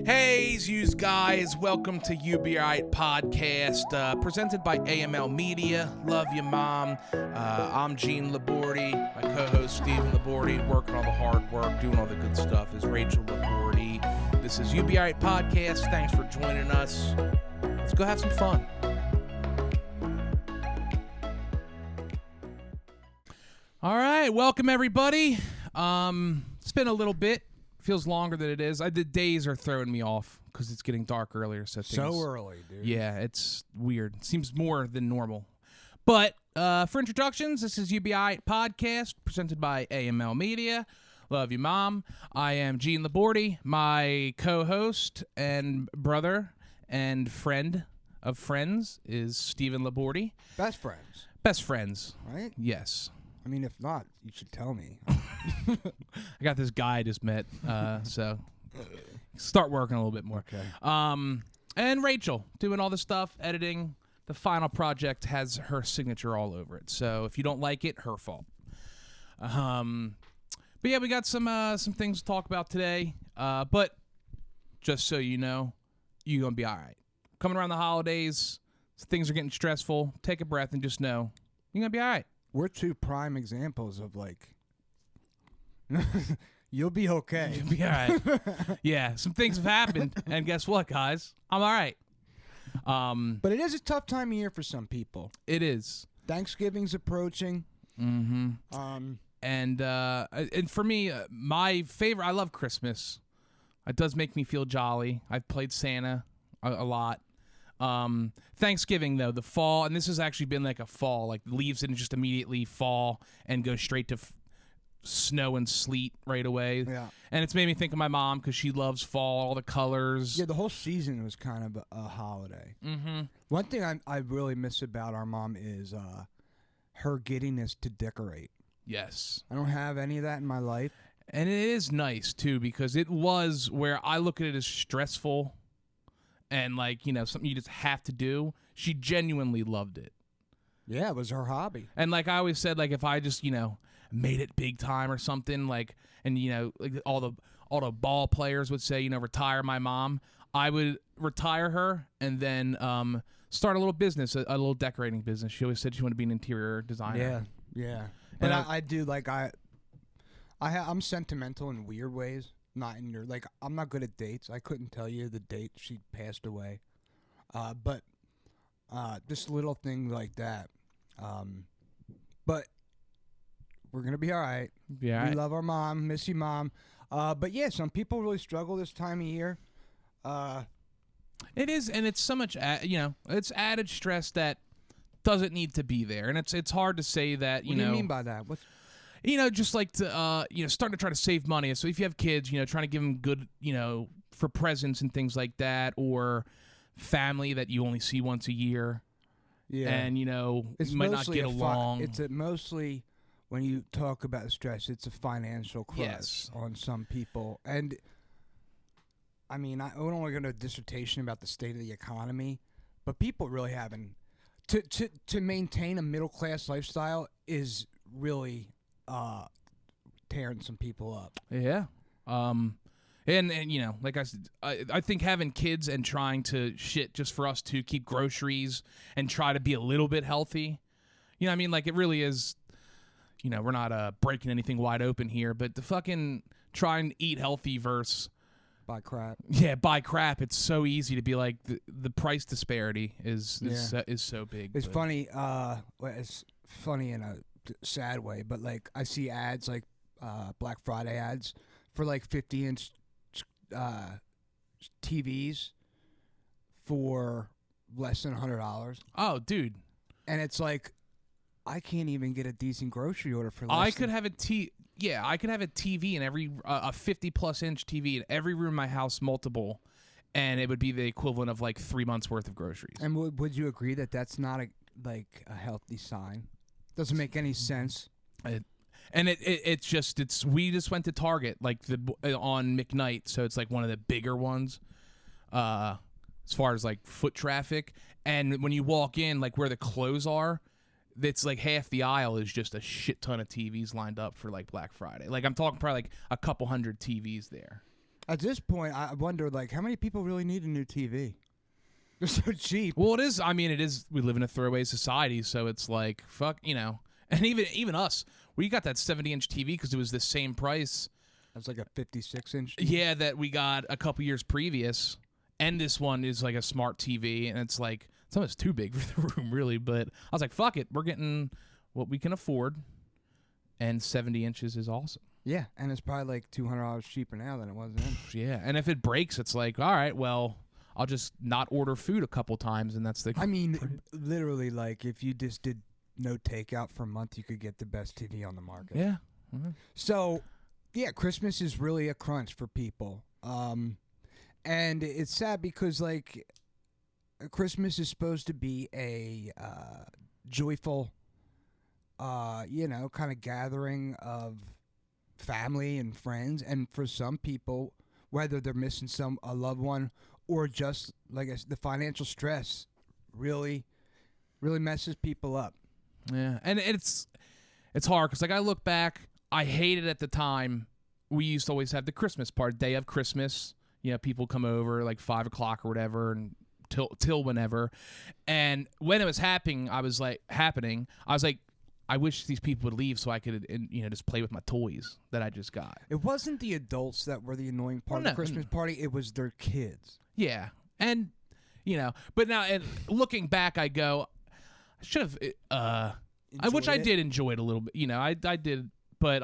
Hey, yous guys, welcome to You Be Aight podcast, presented by AML Media. Love you, Mom. I'm Gene Labordi. My co-host Stephen Labordi, working all the hard work, doing all the good stuff, is Rachel Labordi. This is You Be Aight podcast. Thanks for joining us. Let's go have some fun. All right, welcome everybody. It's been a little bit. Feels longer than it is. The days are throwing me off because it's getting dark earlier. So early, dude. Yeah, it's weird. It seems more than normal. But for introductions, this is You Be Aight podcast presented by AML Media. Love you, Mom. I am Gene Labordi. My co-host and brother and friend of friends is Stephen Labordi. Best friends. Best friends. Right? Yes. I mean, if not, you should tell me. I got this guy I just met, so start working a little bit more. Okay. And Rachel doing all the stuff, editing. The final project has her signature all over it. So if you don't like it, her fault. But yeah, we got some things to talk about today. But just so you know, you're gonna be all right. Coming around the holidays, things are getting stressful. Take a breath and just know you're gonna be all right. We're two prime examples of you'll be okay. You'll be all right. Yeah, some things have happened, and guess what, guys? I'm all right. But it is a tough time of year for some people. It is. Thanksgiving's approaching. Mm-hmm. And for me, my favorite. I love Christmas. It does make me feel jolly. I've played Santa a lot. Thanksgiving though, the fall, and this has actually been like a fall, like leaves didn't just immediately fall and go straight to snow and sleet right away. Yeah. And it's made me think of my mom because she loves fall, all the colors. Yeah, the whole season was kind of a holiday. Mm-hmm. One thing I really miss about our mom is her giddiness to decorate. Yes. I don't have any of that in my life. And it is nice too because it was where I look at it as stressful and something you just have to do. She genuinely loved it. Yeah, it was her hobby. And like I always said, like if I just, made it big time or something, and all the ball players would say, retire my mom, I would retire her and then start a little business, a little decorating business. She always said she wanted to be an interior designer. Yeah. But I do I'm sentimental in weird ways. Not in your I'm not good at dates. I couldn't tell you the date she passed away, but just little things like that. But we're gonna be all right. Yeah, we love our mom, miss you, Mom. But yeah, some people really struggle this time of year. It is, and it's so much. It's added stress that doesn't need to be there, and it's hard to say that. What do you mean by that? What's just like to, starting to try to save money. So if you have kids, trying to give them good, for presents and things like that, or family that you only see once a year. Yeah. And, it's might not get along. It's mostly, when you talk about stress, it's a financial crush on some people. And, I mean, I don't want to go into a dissertation about the state of the economy, but people really haven't. To maintain a middle-class lifestyle is really tearing some people up. Yeah. And like I said, I think having kids and trying to just for us to keep groceries and try to be a little bit healthy, it really is, we're not breaking anything wide open here, but to fucking try and eat healthy versus buy crap. Yeah, buy crap. It's so easy to be like the price disparity is so big. It's funny. It's funny in a sad way, but I see ads Black Friday ads for 50-inch TVs for less than $100. Oh, dude! And it's I can't even get a decent grocery order for less. I could have a TV in every a 50+ inch TV in every room in my house, multiple, and it would be the equivalent of 3 months worth of groceries. And would you agree that that's not a healthy sign? Doesn't make any sense. We just went to Target on McKnight, so it's one of the bigger ones as far as foot traffic. And when you walk in, where the clothes are, it's half the aisle is just a shit ton of TVs lined up for Black Friday. I'm talking probably a couple hundred TVs there. At this point, I wonder, like, how many people really need a new TV? They're so cheap. Well, it is. I mean, it is. We live in a throwaway society, so it's like, fuck, And even us, we got that 70-inch TV because it was the same price. That's like a 56-inch. Yeah, that we got a couple years previous, and this one is like a smart TV, and it's like it's almost too big for the room, really. But I was like, fuck it, we're getting what we can afford, and 70 inches is awesome. Yeah, and it's probably like $200 cheaper now than it was then. Yeah, and if it breaks, it's like, all right, well, I'll just not order food a couple times, and that's the. I mean, literally, like, if you just did no takeout for a month, you could get the best TV on the market. Yeah. Mm-hmm. So, yeah, Christmas is really a crunch for people. And it's sad because, like, Christmas is supposed to be a joyful, kind of gathering of family and friends. And for some people, whether they're missing a loved one or just, like the financial stress really messes people up. Yeah, and it's hard because, like, I look back, I hated at the time. We used to always have the Christmas party, day of Christmas. People come over like 5 o'clock or whatever, and till whenever. And when it was happening, I was like, I wish these people would leave so I could, just play with my toys that I just got. It wasn't the adults that were the annoying part of the Christmas party. It was their kids. Yeah, and but now, and looking back, I go, I should have, which I did enjoy it a little bit. I did, but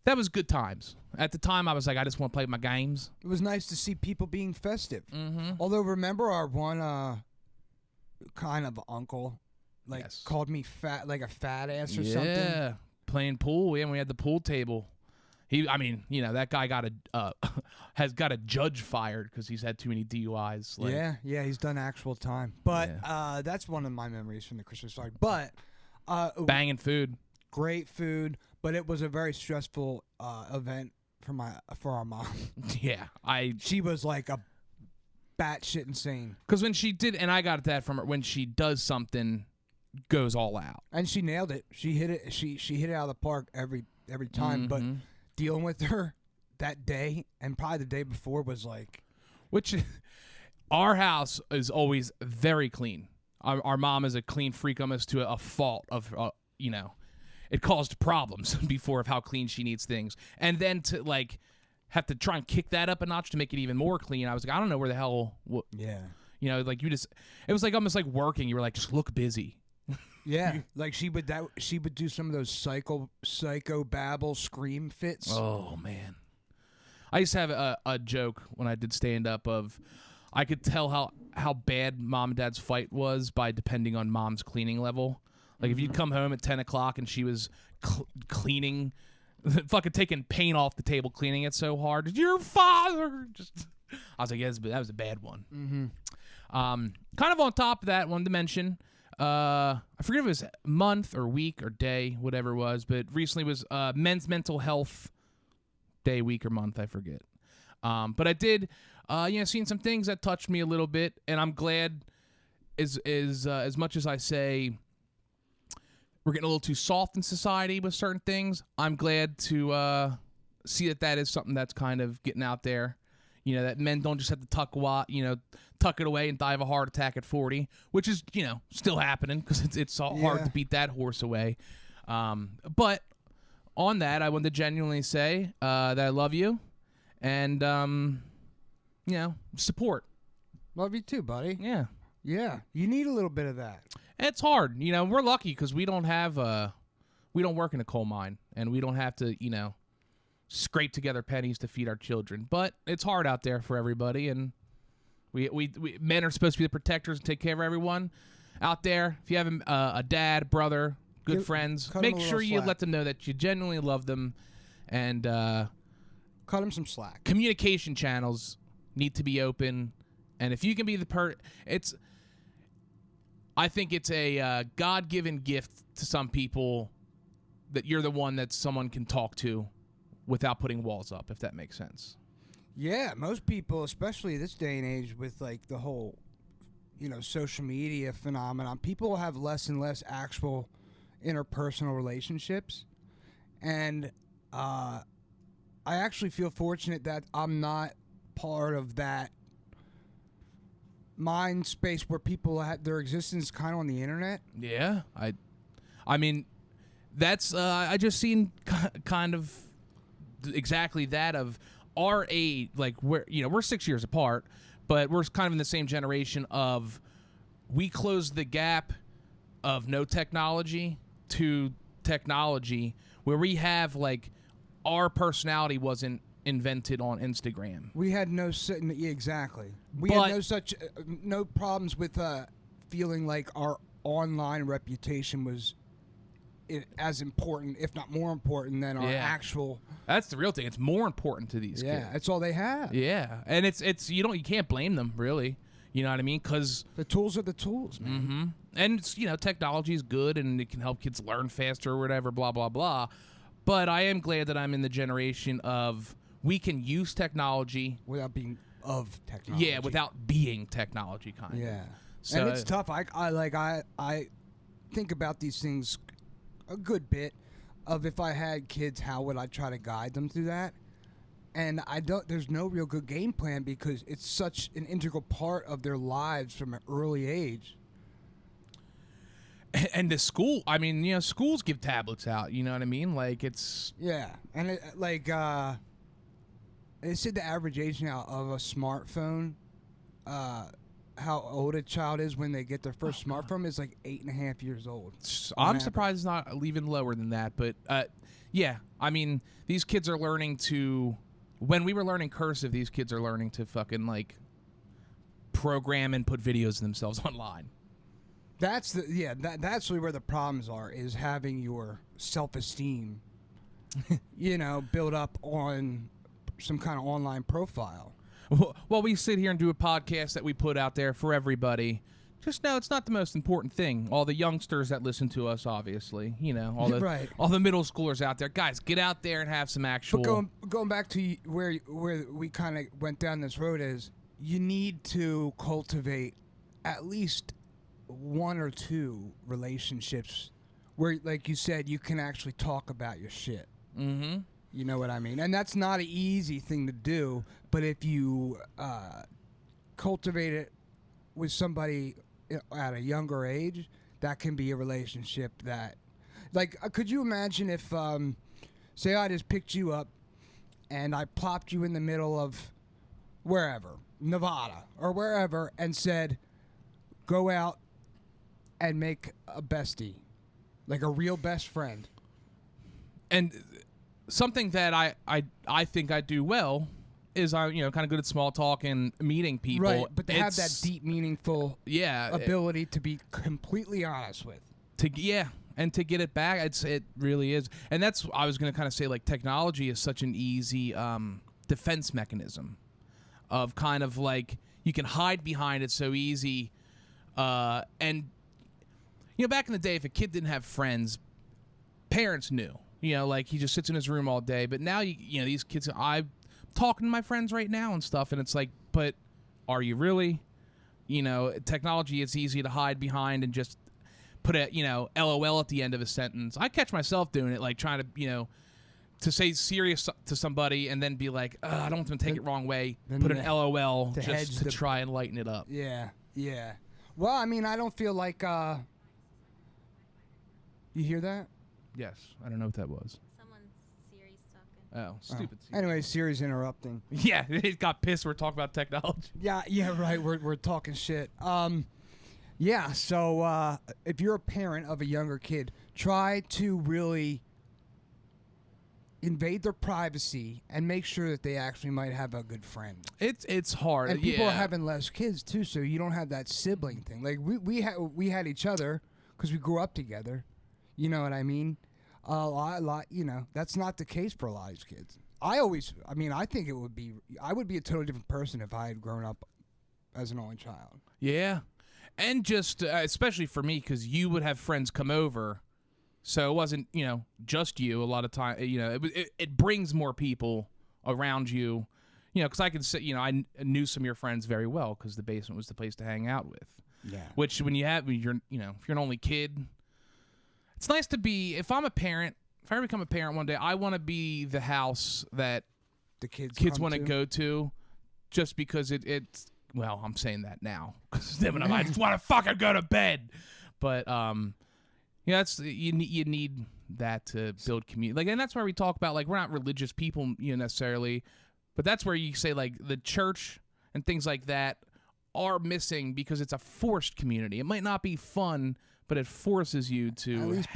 that was good times. At the time, I was like, I just want to play my games. It was nice to see people being festive. Mm-hmm. Although, remember our one kind of uncle, called me fat, like a fat ass or something? Yeah, playing pool. Yeah, we had the pool table. That guy has got a judge fired because he's had too many DUIs. Yeah, he's done actual time. But that's one of my memories from the Christmas party. But banging food, great food. But it was a very stressful event for our mom. Yeah, she was like a batshit insane. Because when she did, and I got that from her, when she does something, goes all out, and she nailed it. She hit it. She hit it out of the park every time. Mm-hmm. But dealing with her that day and probably the day before was like, which our house is always very clean. Our mom is a clean freak, almost to a fault of it caused problems before of how clean she needs things. And then to have to try and kick that up a notch to make it even more clean. I was like, I don't know where the hell. Yeah. It was like almost like working. You were like, just look busy. Yeah. Like she would do some of those psycho babble scream fits. Oh man. I used to have a joke when I did stand up of, I could tell how bad mom and dad's fight was by depending on mom's cleaning level. Like, if you'd come home at 10 o'clock and she was cleaning, fucking taking paint off the table, cleaning it so hard. Your father! I was like, yes, but that was a bad one. Mm-hmm. Kind of on top of that, wanted to mention, I forget if it was month or week or day, whatever it was, but recently was Men's Mental Health Day, week, or month, I forget. But I did, seen some things that touched me a little bit, and I'm glad, as much as I say, we're getting a little too soft in society with certain things, I'm glad to see that is something that's kind of getting out there. That men don't just have to tuck it away and die of a heart attack at 40, which is, still happening because it's hard to beat that horse away. But on that, I want to genuinely say that I love you and, support. Love you too, buddy. Yeah. Yeah. You need a little bit of that. It's hard. We're lucky because we don't work in a coal mine and we don't have to, scrape together pennies to feed our children. But it's hard out there for everybody, and we men are supposed to be the protectors and take care of everyone out there. If you have a dad, brother, good friends, make sure you let them know that you genuinely love them, and cut them some slack. Communication channels need to be open, and if you can be I think it's a God-given gift to some people that you're the one that someone can talk to without putting walls up, if that makes sense. Yeah, most people, especially this day and age with the whole, social media phenomenon, people have less and less actual interpersonal relationships. And I I actually feel fortunate that I'm not part of that mind space where people have their existence kind of on the internet. Yeah, I mean, that's I just seen kind of exactly that of our age. Like we're 6 years apart, but we're kind of in the same generation of we closed the gap of no technology to technology, where we have like our personality wasn't invented on Instagram. We had no exactly. We had no such no problems with feeling like our online reputation was as important, if not more important, than our actual. That's the real thing. It's more important to these kids. Yeah, that's all they have. Yeah, and it's you can't blame them really. You know what I mean? Because the tools are the tools, man. Mm-hmm. And technology is good and it can help kids learn faster or whatever. Blah blah blah. But I am glad that I'm in the generation of we can use technology without being of technology. Yeah, without being technology, kind of. Yeah, so, and it's tough. I think about these things a good bit. Of if I had kids, how would I try to guide them through that? And there's no real good game plan because it's such an integral part of their lives from an early age. And the school, I mean, schools give tablets out. You know what I mean? Like it's and they said the average age now of a smartphone, how old a child is when they get their first smartphone is like 8.5 years old. I'm surprised it's not even lower than that. But yeah, I mean, these kids are learning to. When we were learning cursive, these kids are learning to fucking like program and put videos of themselves online. That's that's really where the problems are, is having your self-esteem, build up on some kind of online profile. Well, we sit here and do a podcast that we put out there for everybody. Just know it's not the most important thing. All the youngsters that listen to us, obviously, all the middle schoolers out there, guys, get out there and have some actual. But going back to where we kind of went down this road is, you need to cultivate at least one or two relationships where, like you said, you can actually talk about your shit. Mm-hmm. You know what I mean? And that's not an easy thing to do, but if you cultivate it with somebody at a younger age, that can be a relationship that, like, could you imagine if, say I just picked you up and I plopped you in the middle of wherever, Nevada or wherever, and said, go out and make a bestie, like a real best friend. And something that I think I do well is I'm kind of good at small talk and meeting people. Right, but to have that deep, meaningful ability to be completely honest with. And to get it back, it really is. And that's I was going to kind of say, like, technology is such an easy defense mechanism of kind of like you can hide behind it so easy. And back in the day, if a kid didn't have friends, parents knew. Like he just sits in his room all day. But now these kids, I'm talking to my friends right now and stuff, and it's like, but are you really? Technology, it's easy to hide behind and just put a LOL at the end of a sentence. I catch myself doing it, like trying to to say serious to somebody and then be like, I don't want them to take it wrong way. Put an LOL just to try and lighten it up. Yeah. Well, I mean, I don't feel like. You hear that? Yes, I don't know what that was. Someone's Siri's talking. Oh, stupid Siri. Anyway, Siri's interrupting. Yeah, he got pissed. We're talking about technology. Yeah, right. We're talking shit. Yeah. So if you're a parent of a younger kid, try to really invade their privacy and make sure that they actually might have a good friend. It's hard, and people are having less kids too, so you don't have that sibling thing. Like we had each other because we grew up together. You know what I mean? A lot. That's not the case for a lot of these kids. I think I would be a totally different person if I had grown up as an only child. Yeah, and just especially for me, because you would have friends come over. So it wasn't, just you a lot of time. It brings more people around you, because I can say, I knew some of your friends very well because the basement was the place to hang out with. Yeah. Which when you're, if you're an only kid, it's nice to be. If I become a parent one day, I want to be the house that the kids want to go to, just because it's. Well, I'm saying that now because I just want to fucking go to bed. But that's you need that to build community. Like, and that's where we talk about, like, we're not religious people, necessarily, but that's where you say, like, the church and things like that are missing because it's a forced community. It might not be fun, but it forces you to. At least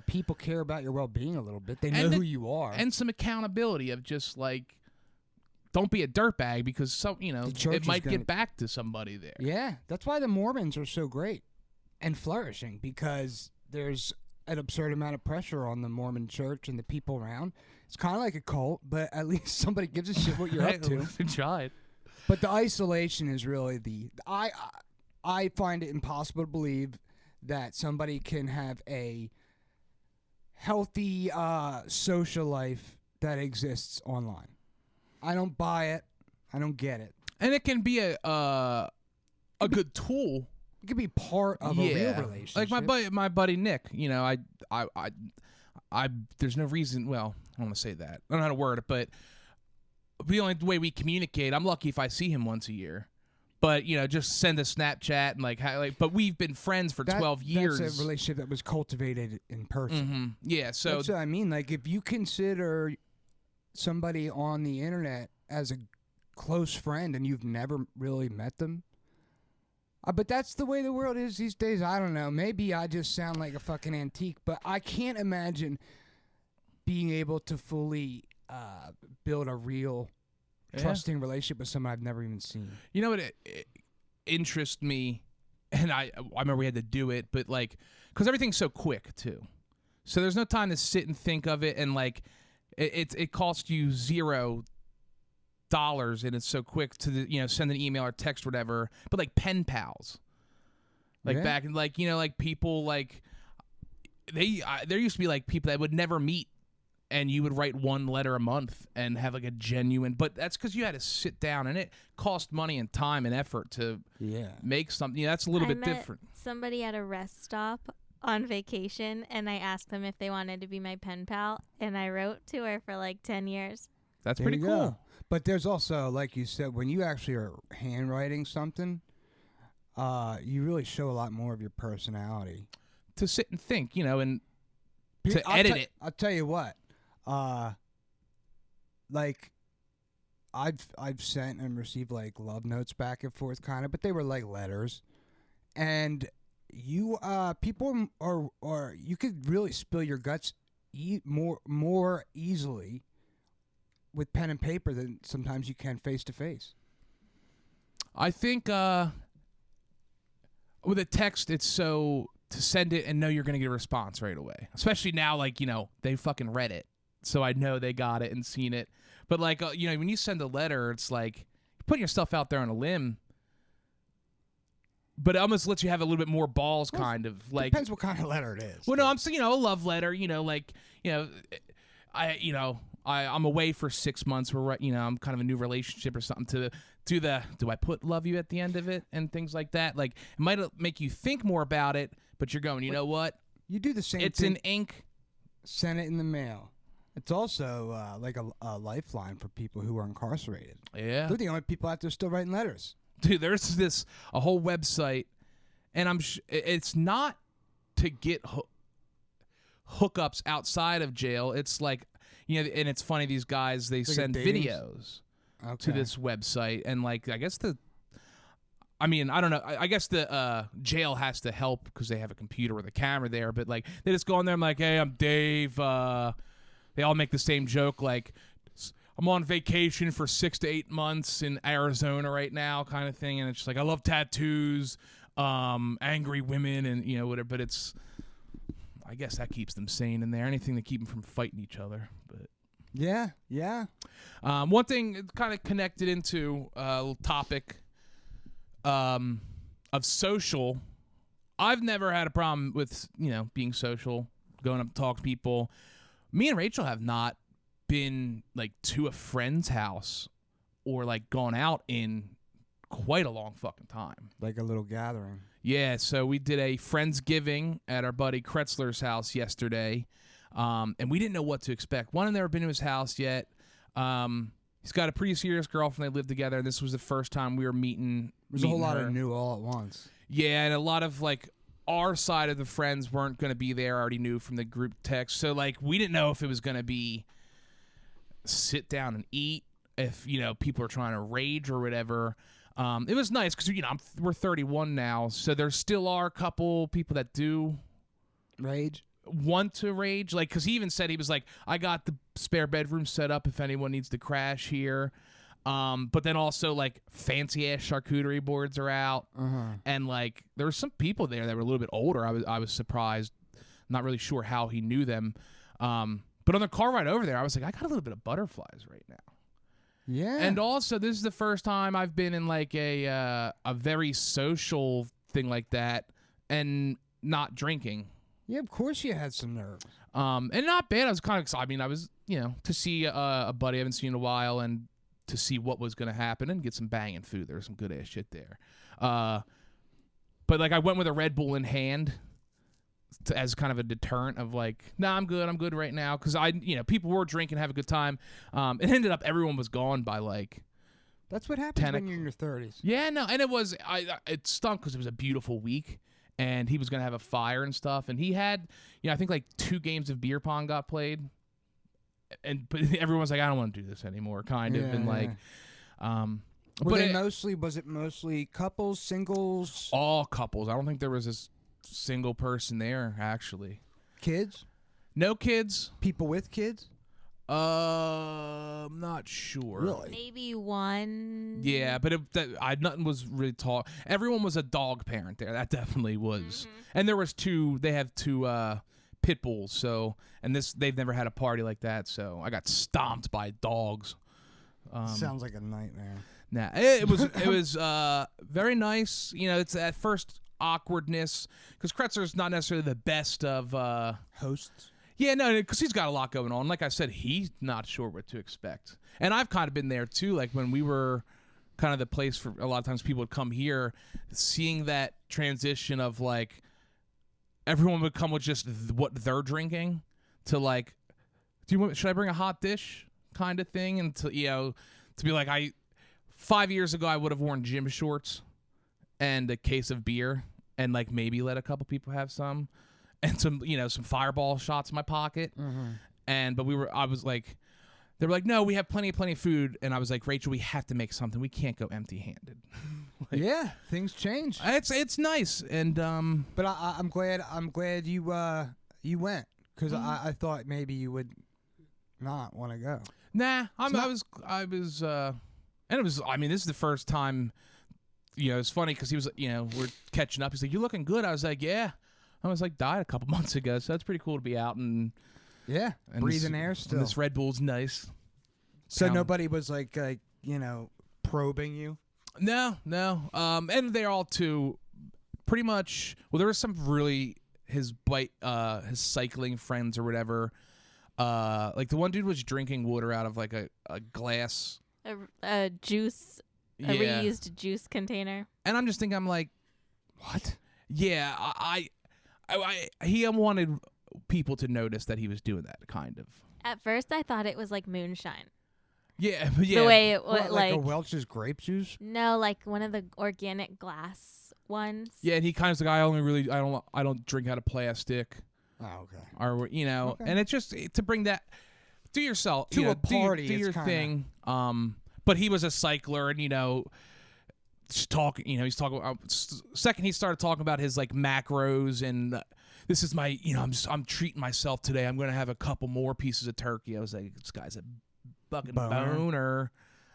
people care about your well-being a little bit. They know who you are, and some accountability of just like, don't be a dirtbag because it might get back to somebody there. Yeah, that's why the Mormons are so great and flourishing, because there's an absurd amount of pressure on the Mormon church and the people around. It's kind of like a cult, but at least somebody gives a shit what you're up to. Tried. But the isolation is really I find it impossible to believe that somebody can have a healthy social life that exists online. I don't buy it. I don't get it. And it can be a good tool. It could be part of a real relationship. Like my buddy Nick, I there's no reason. Well, I don't want to say that. I don't know how to word it, but the only way we communicate, I'm lucky if I see him once a year. But just send a Snapchat and but we've been friends for 12 years. That's a relationship that was cultivated in person. Mm-hmm. Yeah, so that's what I mean. Like, if you consider somebody on the internet as a close friend and you've never really met them. But that's the way the world is these days. I don't know. Maybe I just sound like a fucking antique, but I can't imagine being able to fully build a real trusting relationship with someone I've never even seen. You know what it interests me, and I remember we had to do it, but because everything's so quick too. So there's no time to sit and think of it, and it costs you $0, and it's so quick to send an email or text or whatever. But pen pals, back in people there used to be people that would never meet, and you would write one letter a month and have a genuine. But that's because you had to sit down, and it cost money and time and effort to make something. That's a little bit different. Somebody at a rest stop on vacation, and I asked them if they wanted to be my pen pal, and I wrote to her for 10 years. That's pretty cool. But there's also, like you said, when you actually are handwriting something, you really show a lot more of your personality. To sit and think, and to edit it. I'll tell you what. I've sent and received love notes back and forth kind of, but they were letters, and you people are you could really spill your guts more easily with pen and paper than sometimes you can face to face. I think with a text, it's so to send it and know you're going to get a response right away, especially now they fucking read it. So I know they got it and seen it. But when you send a letter, it's you're putting yourself out there on a limb. But it almost lets you have a little bit more balls, kind of depends what kind of letter it is. Well, no, I'm saying a love letter. I'm away for 6 months. I'm kind of a new relationship or something. To do do I put love you at the end of it and things like that? It might make you think more about it, but you're going. You know what? You do the same. It's thing. in ink. Send it in the mail. It's also a lifeline for people who are incarcerated. Yeah, they're the only people out there still writing letters. Dude, there's a whole website, and it's not to get hookups outside of jail. It's and it's funny, these guys, they send videos to this website, and I guess I don't know. I guess the jail has to help because they have a computer with a camera there, but they just go on there. I'm like, hey, I'm Dave. They all make the same joke, I'm on vacation for 6 to 8 months in Arizona right now, kind of thing. And it's just I love tattoos, angry women, and whatever. But I guess that keeps them sane in there. Anything to keep them from fighting each other. But yeah. One thing kind of connected into a little topic of social. I've never had a problem with being social, going up to talk to people. Me and Rachel have not been to a friend's house or gone out in quite a long fucking time. Like a little gathering. Yeah, so we did a Friendsgiving at our buddy Kretzler's house yesterday, and we didn't know what to expect. One, I've never been to his house yet. He's got a pretty serious girlfriend. They live together, and this was the first time we were meeting. There's a whole lot her. of new all at once. Yeah, and a lot of like our side of the friends weren't going to be there. I already knew from the group text, so like we didn't know if it was going to be sit down and eat, if people are trying to rage or whatever. It was nice because we're 31 now, so there still are a couple people that do want to rage, like because he even said, he was like, I got the spare bedroom set up if anyone needs to crash here. But then also like fancy ass charcuterie boards are out, and like there were some people there that were a little bit older. I was surprised, not really sure how he knew them. But on the car ride over there, I was like, I got a little bit of butterflies right now. Yeah. And also, this is the first time I've been in like a very social thing like that, and not drinking. Yeah, of course you had some nerves. And not bad. I was kind of excited. I mean, I was, to see a buddy I haven't seen in a while, and to see what was going to happen and get some banging food. There was some good ass shit there. But like I went with a Red Bull in hand as kind of a deterrent of like, nah, I'm good right now. Cause people were drinking, have a good time. It ended up everyone was gone by like, that's what happens when you're in your 30s. Yeah, no. And it stunk cause it was a beautiful week, and he was going to have a fire and stuff. And he had, I think like 2 games of beer pong got played. But everyone was like, I don't want to do this anymore, kind of, and like, was it mostly couples, singles? All couples. I don't think there was a single person there actually. Kids? No kids. People with kids? I'm not sure. Really? Maybe one. Yeah, but nothing was really tall. Everyone was a dog parent there. That definitely was, and there was 2. They have 2. Pit bulls, so, and they've never had a party like that, so I got stomped by dogs. Sounds like a nightmare. Nah, it was very nice. It's at first awkwardness because Kretzler's not necessarily the best of hosts. Yeah, no, because he's got a lot going on. Like I said, he's not sure what to expect, and I've kind of been there too. Like when we were kind of the place for a lot of times people would come here, seeing that transition of like, everyone would come with just what they're drinking to like, should I bring a hot dish kind of thing? And to be like, 5 years ago I would have worn gym shorts and a case of beer and like maybe let a couple people have some and some Fireball shots in my pocket. But I was like, they were like, no, we have plenty of food. And I was like, Rachel, we have to make something. We can't go empty-handed. Like, yeah, things change. It's nice, and but I'm glad you went, because I thought maybe you would not want to go. Nah, I was, and it was. I mean, this is the first time. It's funny because he was, we're catching up. He's like, "You looking good?" I was like, "Yeah." I was like, died a couple months ago, so that's pretty cool to be out and breathing air still. And this Red Bull's nice. So nobody was like probing you. No. And they're all too pretty much. Well, there was some really his cycling friends or whatever. Like the one dude was drinking water out of like a glass, a juice, a reused juice container. And I'm just thinking, I'm like, what? Yeah, he wanted people to notice that he was doing that kind of. At first, I thought it was like moonshine. Yeah. The way it was like a Welch's grape juice? No, like one of the organic glass ones. Yeah, and he kind of like, I don't drink out of plastic. Oh, okay. Or and it's just to bring that do yourself to a party. Do your thing. But he was a cycler, and just talking. He's talking. Second, he started talking about his like macros, and this is my. I'm treating myself today. I'm going to have a couple more pieces of turkey. I was like, this guy's a fucking boner.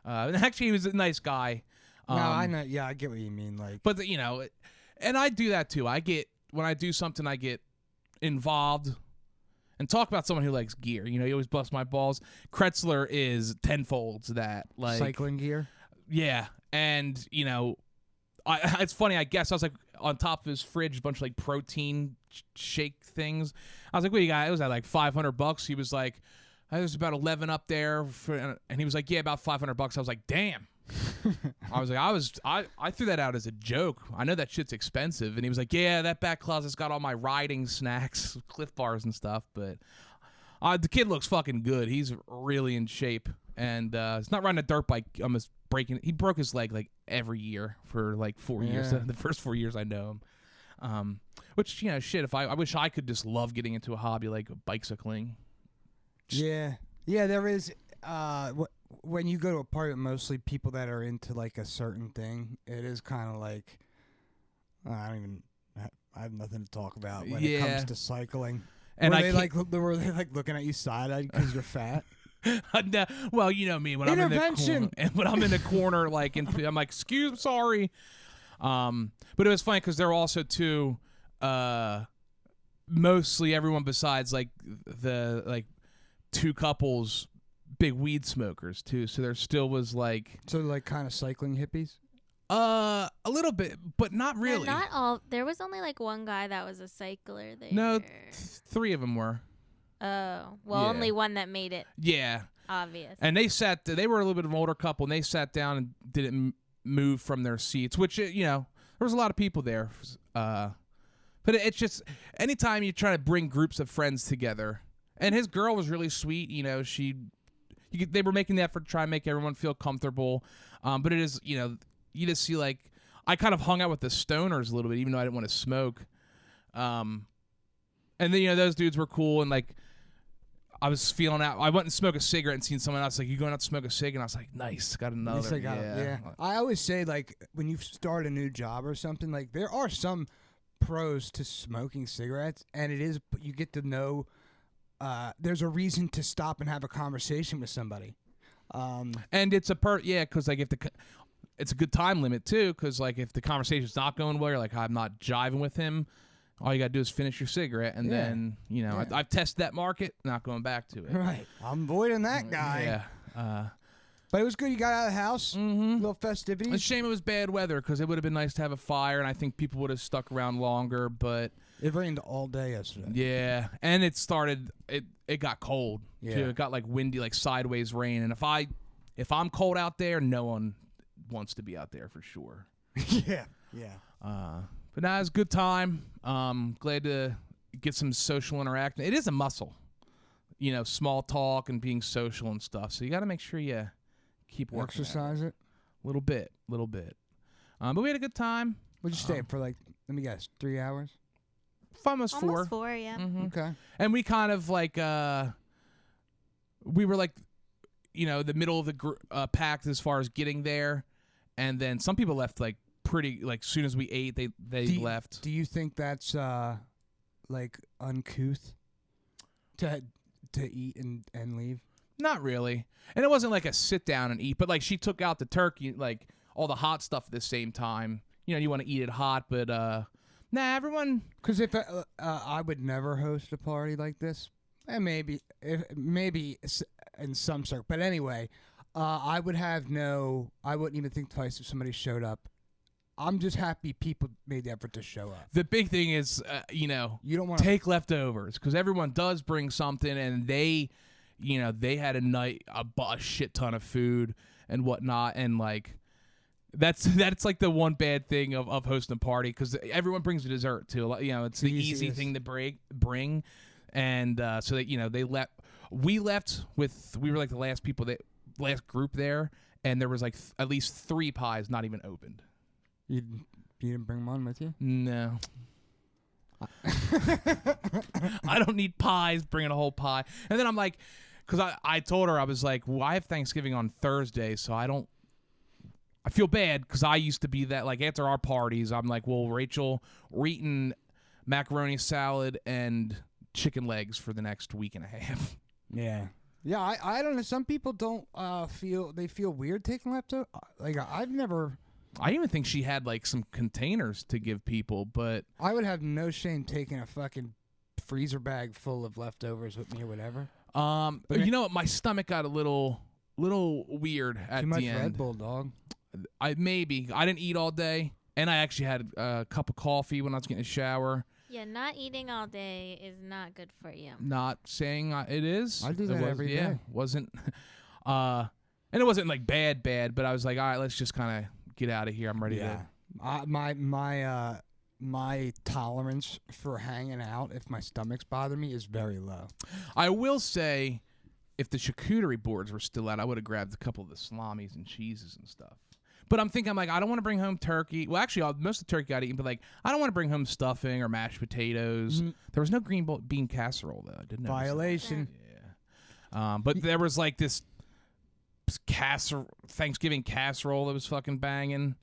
Actually, he was a nice guy. No, I know. Yeah, I get what you mean. Like, but and I do that too. When I do something, I get involved. And talk about someone who likes gear. You always bust my balls. Kretzler is tenfold that. Like cycling gear? Yeah. And, it's funny, I guess. I was like on top of his fridge, a bunch of like protein shake things. I was like, what you got? It was at like $500. He was like, there's about 11 up there. And he was like, yeah, about $500. I was like, damn. I threw that out as a joke. I know that shit's expensive. And he was like, yeah, that back closet's got all my riding snacks, Cliff Bars and stuff. But the kid looks fucking good. He's really in shape. and he's not riding a dirt bike. Almost breaking. He broke his leg like every year for like 4 years. The first 4 years I know him. Which shit. If I wish I could just love getting into a hobby like bicycling. Yeah, there is. When you go to a party with mostly people that are into like a certain thing, it is kind of like I have nothing to talk about when it comes to cycling. And were they like looking at you side-eyed because you're fat? No, well, you know me when I'm in the corner, like, and I'm like, sorry. But it was funny because they're also too, mostly everyone besides like the like two couples, big weed smokers too. So there still was like kind of cycling hippies. A little bit, but not really. Not all. There was only like one guy that was a cycler there. No, 3 of them were. Oh, well, only one that made it. Yeah. Obvious. And they were a little bit of an older couple, and they sat down and didn't move from their seats, which, there was a lot of people there. But it's just, anytime you try to bring groups of friends together, and his girl was really sweet, they were making the effort to try and make everyone feel comfortable. But it is, you just see, like, I kind of hung out with the stoners a little bit, even though I didn't want to smoke. And then, those dudes were cool, and, like, I was feeling out. I went and smoked a cigarette and seen someone else like, you going out to smoke a cig? And I was like, nice, got another. Yeah. I always say, like, when you start a new job or something, like, there are some pros to smoking cigarettes, and it is, you get to know, there's a reason to stop and have a conversation with somebody. And it's because, like, it's a good time limit, too, because, like, if the conversation's not going well, you're like, I'm not jiving with him. All you got to do is finish your cigarette, and then, I've tested that market, not going back to it. Right. I'm avoiding that guy. Yeah. But it was good you got out of the house. Mm-hmm. Little festivities. It's a shame it was bad weather, because it would have been nice to have a fire, and I think people would have stuck around longer, but... It rained all day yesterday. Yeah. And it started... It got cold, too. It got, like, windy, like, sideways rain, and if I'm cold out there, no one wants to be out there for sure. Yeah. But now it's a good time. Glad to get some social interaction. It is a muscle, small talk and being social and stuff. So you got to make sure you keep working. Exercise it. Little bit. But we had a good time. Would you stay up for, like, let me guess, 3 hours? Almost 4. 4, yeah. Mm-hmm. Okay. And we kind of like we were like, the middle of the pack as far as getting there, and then some people left like pretty like soon as we ate they left. Do you think that's like uncouth to eat and leave? Not really. And it wasn't like a sit down and eat, but like she took out the turkey, like all the hot stuff at the same time. You want to eat it hot, but nah, everyone. Because if I would never host a party like this, and maybe in some circle, but anyway, I wouldn't even think twice if somebody showed up. I'm just happy people made the effort to show up. The big thing is, you don't want to take leftovers, because everyone does bring something, and they had a shit ton of food and whatnot, and like that's like the one bad thing of hosting a party, because everyone brings a dessert too. It's the easy thing to bring, and so that they left. We left with we were like the last group there, and there was like at least 3 pies not even opened. You didn't bring one with you? No. I don't need pies, bringing a whole pie. And then I'm like, because I told her, I was like, well, I have Thanksgiving on Thursday, so I feel bad, because I used to be that, like, after our parties, I'm like, well, Rachel, we're eating macaroni salad and chicken legs for the next week and a half. Yeah. Yeah, I don't know. Some people don't feel weird taking leftovers. Like, I've never... I even think she had like some containers to give people, but I would have no shame taking a fucking freezer bag full of leftovers with me or whatever. But you know what? My stomach got a little weird at the end. Too much Red Bull, dog. I didn't eat all day, and I actually had a cup of coffee when I was getting a shower. Yeah, not eating all day is not good for you. Not saying it is. I do that every day. Wasn't, and it wasn't like bad, but I was like, all right, let's just kind of get out of here. I'm ready to. My tolerance for hanging out if my stomach's bother me is very low. I will say, if the charcuterie boards were still out, I would have grabbed a couple of the salamis and cheeses and stuff. But I'm thinking, I'm like, I don't want to bring home turkey. Well, actually, most of the turkey I'd eaten, but like, I don't want to bring home stuffing or mashed potatoes. There was no green bean casserole though. I didn't know. Violation. Yeah. But there was like this Thanksgiving casserole that was fucking banging.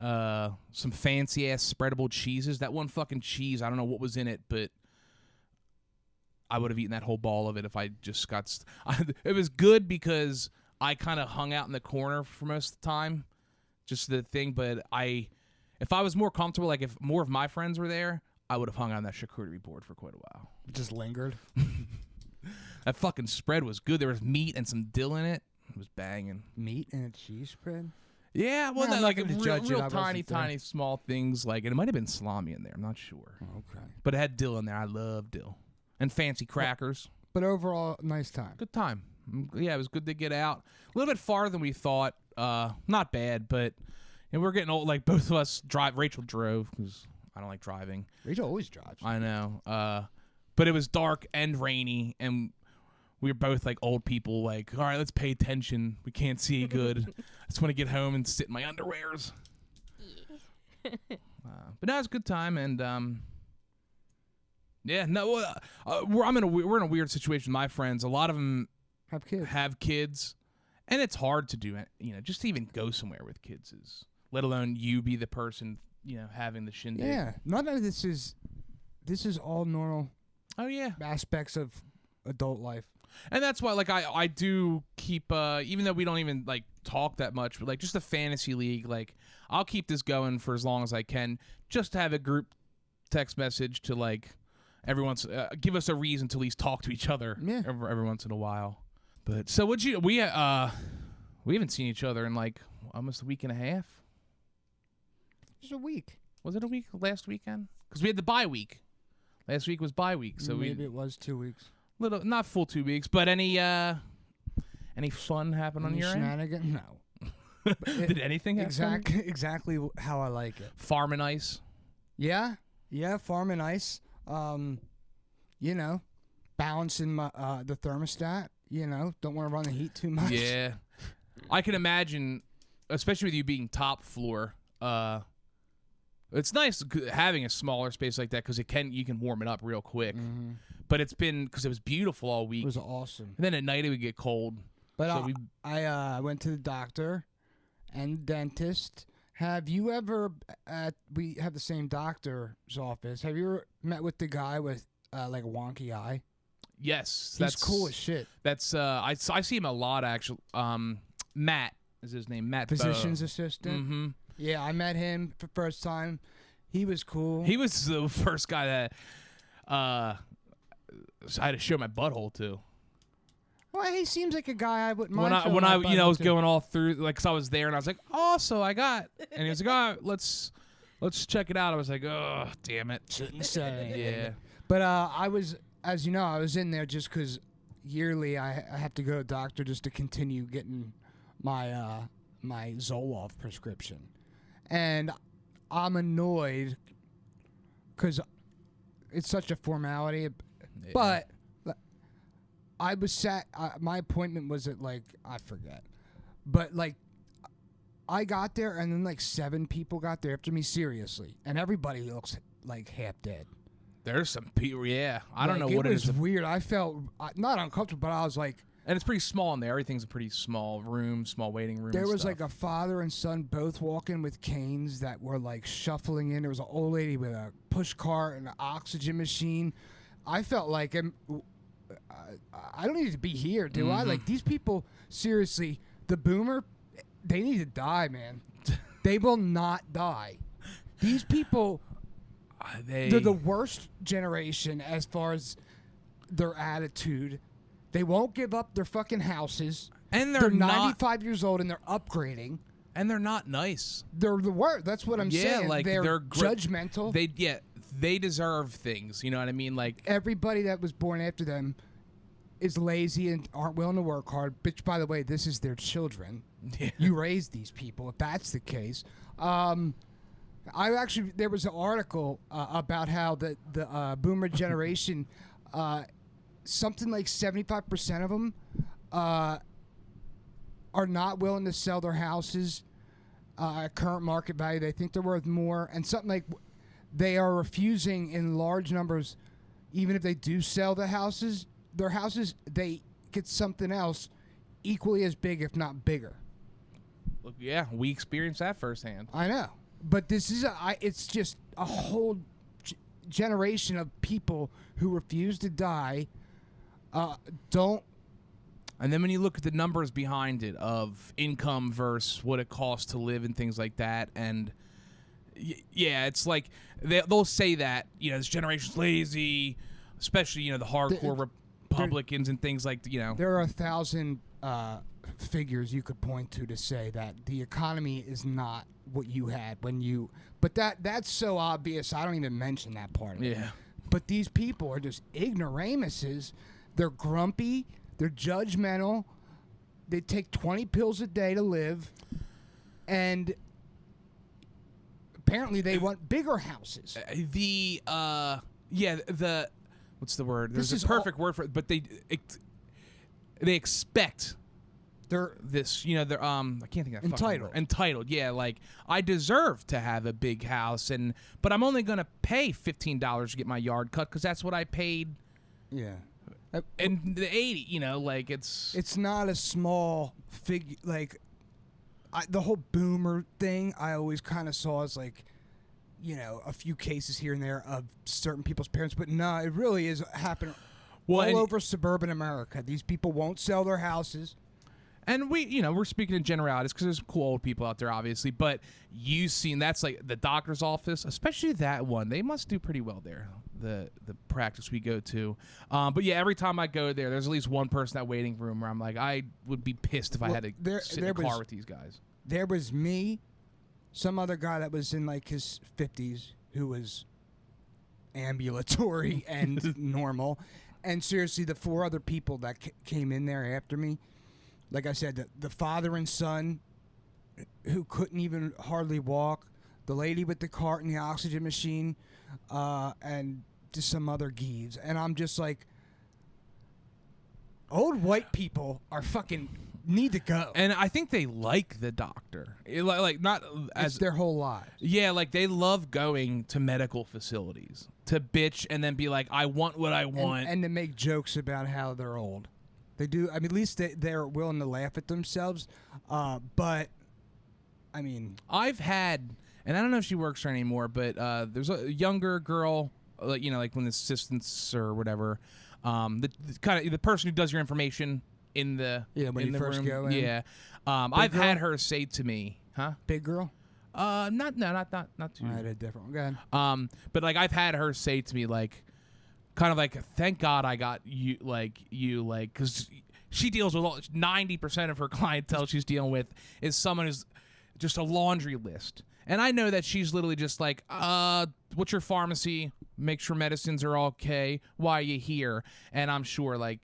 Some fancy ass spreadable cheeses. That one fucking cheese, I don't know what was in it, but I would have eaten that whole ball of it if I just got. It was good because I kind of hung out in the corner for most of the time, just the thing. But if I was more comfortable, like if more of my friends were there, I would have hung out on that charcuterie board for quite a while. Just lingered. That fucking spread was good. There was meat and some dill in it. It was banging. Meat and a cheese spread. Yeah, well, I'm like not gonna real judge it. I tiny, wasn't there. tiny, small things. Like, and it might have been salami in there. I'm not sure, Okay. but it had dill in there. I love dill and fancy crackers. But overall, nice time. Good time. Yeah, it was good to get out. A little bit farther than we thought. Not bad, but we're getting old. Like both of us drive. Rachel drove because I don't like driving. Rachel always drives. I know. But it was dark and rainy, and we were both like old people. Like, all right, let's pay attention. We can't see good. I just want to get home and sit in my underwears. But no, it's a good time, and yeah, no, we're in a weird situation with my friends. A lot of them Have kids. and it's hard to do it. Just to even go somewhere with kids is, let alone you be the person, having the shindig. Yeah. None of this is all normal Oh yeah. aspects of adult life. And that's why, like, I do keep, even though we don't even, like, talk that much, but, like, just a fantasy league, like, I'll keep this going for as long as I can, just to have a group text message to, like, give us a reason to at least talk to each other every once in a while. But, so we haven't seen each other in, like, almost a week and a half. Just a week. Was it a week last weekend? Because we had the bye week. Last week was bye week, so maybe it was 2 weeks. Not full 2 weeks, but any fun happen on your end? Shenanigan? No. Did anything happen? Exactly how I like it. Farm and ice. Yeah, farm and ice. Balancing my the thermostat. Don't want to run the heat too much. Yeah, I can imagine, especially with you being top floor. It's nice having a smaller space like that because you can warm it up real quick. Mm-hmm. But it's been because it was beautiful all week. It was awesome. And then at night it would get cold. But so I went to the doctor and dentist. Have you ever? We have the same doctor's office. Have you ever met with the guy with like a wonky eye? Yes, He's cool as shit. That's I see him a lot actually. Matt is his name. Matt, physician's assistant. Mm-hmm. Yeah, I met him for the first time. He was cool. He was the first guy that I had to show my butthole to. Well, he seems like a guy I wouldn't mind. When I was going all through, like, 'cause I was there and I was like, oh, so I got, and he was like, oh, let's check it out. I was like, oh, damn it. Shouldn't say. Yeah. But I was, as you know, I was in there just because yearly I have to go to the doctor just to continue getting my my Zoloft prescription, and I'm annoyed because it's such a formality. Yeah. But I was my appointment was at I forget, but I got there and then 7 people got there after me, seriously, and everybody looks like half dead. There's some people, yeah. I don't know what it is. It was weird. I felt not uncomfortable, but I was like. And it's pretty small in there. Everything's a pretty small room, small waiting room. There was stuff. a father and son both walking with canes that were shuffling in. There was an old lady with a push cart and an oxygen machine. I felt like I don't need to be here, do I? Like, these people, seriously, the boomer, they need to die, man. They will not die. These people, they're the worst generation as far as their attitude. They won't give up their fucking houses. And they're 95 years old and they're upgrading. And they're not nice. They're the worst. That's what I'm saying. They're judgmental. They deserve things. You know what I mean? Like, everybody that was born after them is lazy and aren't willing to work hard. Which, by the way, this is their children. Yeah. You raise these people, if that's the case. There was an article about how the boomer generation, something like 75% of them are not willing to sell their houses at current market value. They think they're worth more, and something like they are refusing in large numbers. Even if they do sell their houses, they get something else equally as big, if not bigger. Look, yeah, we experienced that firsthand. I know, but this is it's just a whole generation of people who refuse to die. Don't. And then when you look at the numbers behind it of income versus what it costs to live and things like that, and yeah, it's like they'll say that, this generation's lazy, especially, the hardcore Republicans and things like, There are 1,000 figures you could point to say that the economy is not what you had but that's so obvious I don't even mention that part of it. Yeah. But these people are just ignoramuses. They're grumpy, they're judgmental, they take 20 pills a day to live, and apparently they want bigger houses. What's the word? There's a perfect word for it, but they expect they're I can't think of that entitled. Entitled, yeah. Like, I deserve to have a big house, but I'm only gonna pay $15 to get my yard cut because that's what I paid. Yeah. In the 80, like it's not a small figure. Like, the whole boomer thing, I always kind of saw as like, a few cases here and there of certain people's parents, but no, it really is happening all over suburban America. These people won't sell their houses. And we're speaking in generalities because there's cool old people out there, obviously. But that's like the doctor's office, especially that one. They must do pretty well there, the practice we go to. But yeah, every time I go there, there's at least one person in that waiting room where I'm like, I would be pissed if I had to sit in a car with these guys. There was me, some other guy that was in like his 50s who was ambulatory and normal. And seriously, the 4 other people that came in there after me, like I said, the father and son who couldn't even hardly walk, the lady with the cart and the oxygen machine, and just some other geeves. And I'm just like, old white people are fucking need to go. And I think they like the doctor. Like not as it's their whole lives. Yeah, like they love going to medical facilities to bitch and then be like, I want what I want. And to make jokes about how they're old. They do. I mean, at least they're willing to laugh at themselves. But, I mean, I've had, and I don't know if she works there anymore, but there's a younger girl, like when the assistants or whatever, the person who does your information in the when you first room. go in. Yeah, I've had her say to me, "Huh, big girl." Not too. I had a different one. Go ahead. But like I've had her say to me like, kind of like, thank God I got you, because she deals with 90% of her clientele she's dealing with is someone who's just a laundry list. And I know that she's literally just like, what's your pharmacy? Make sure medicines are okay. Why are you here? And I'm sure, like...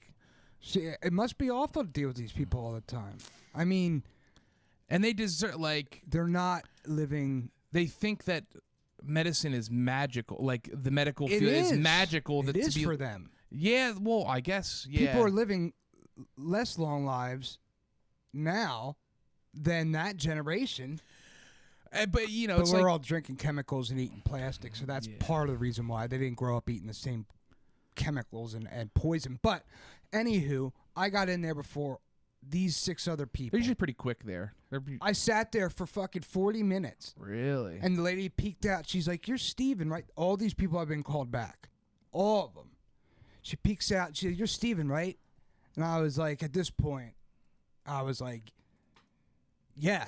See, it must be awful to deal with these people all the time. I mean... And they deserve, like... They're not living... They think that medicine is magical. Like, the medical field is magical. It is for them. Yeah, well, I guess, yeah. People are living less long lives now than that generation. But it's we're like, all drinking chemicals and eating plastic, so that's part of the reason why they didn't grow up eating the same chemicals and poison. But, anywho, I got in there before these 6 other people. They're usually pretty quick there. I sat there for fucking 40 minutes. Really? And the lady peeked out. She's like, "You're Steven, right?" All these people have been called back. All of them. She peeks out. She said, "You're Steven, right?" And I was like, at this point, I was like, yeah.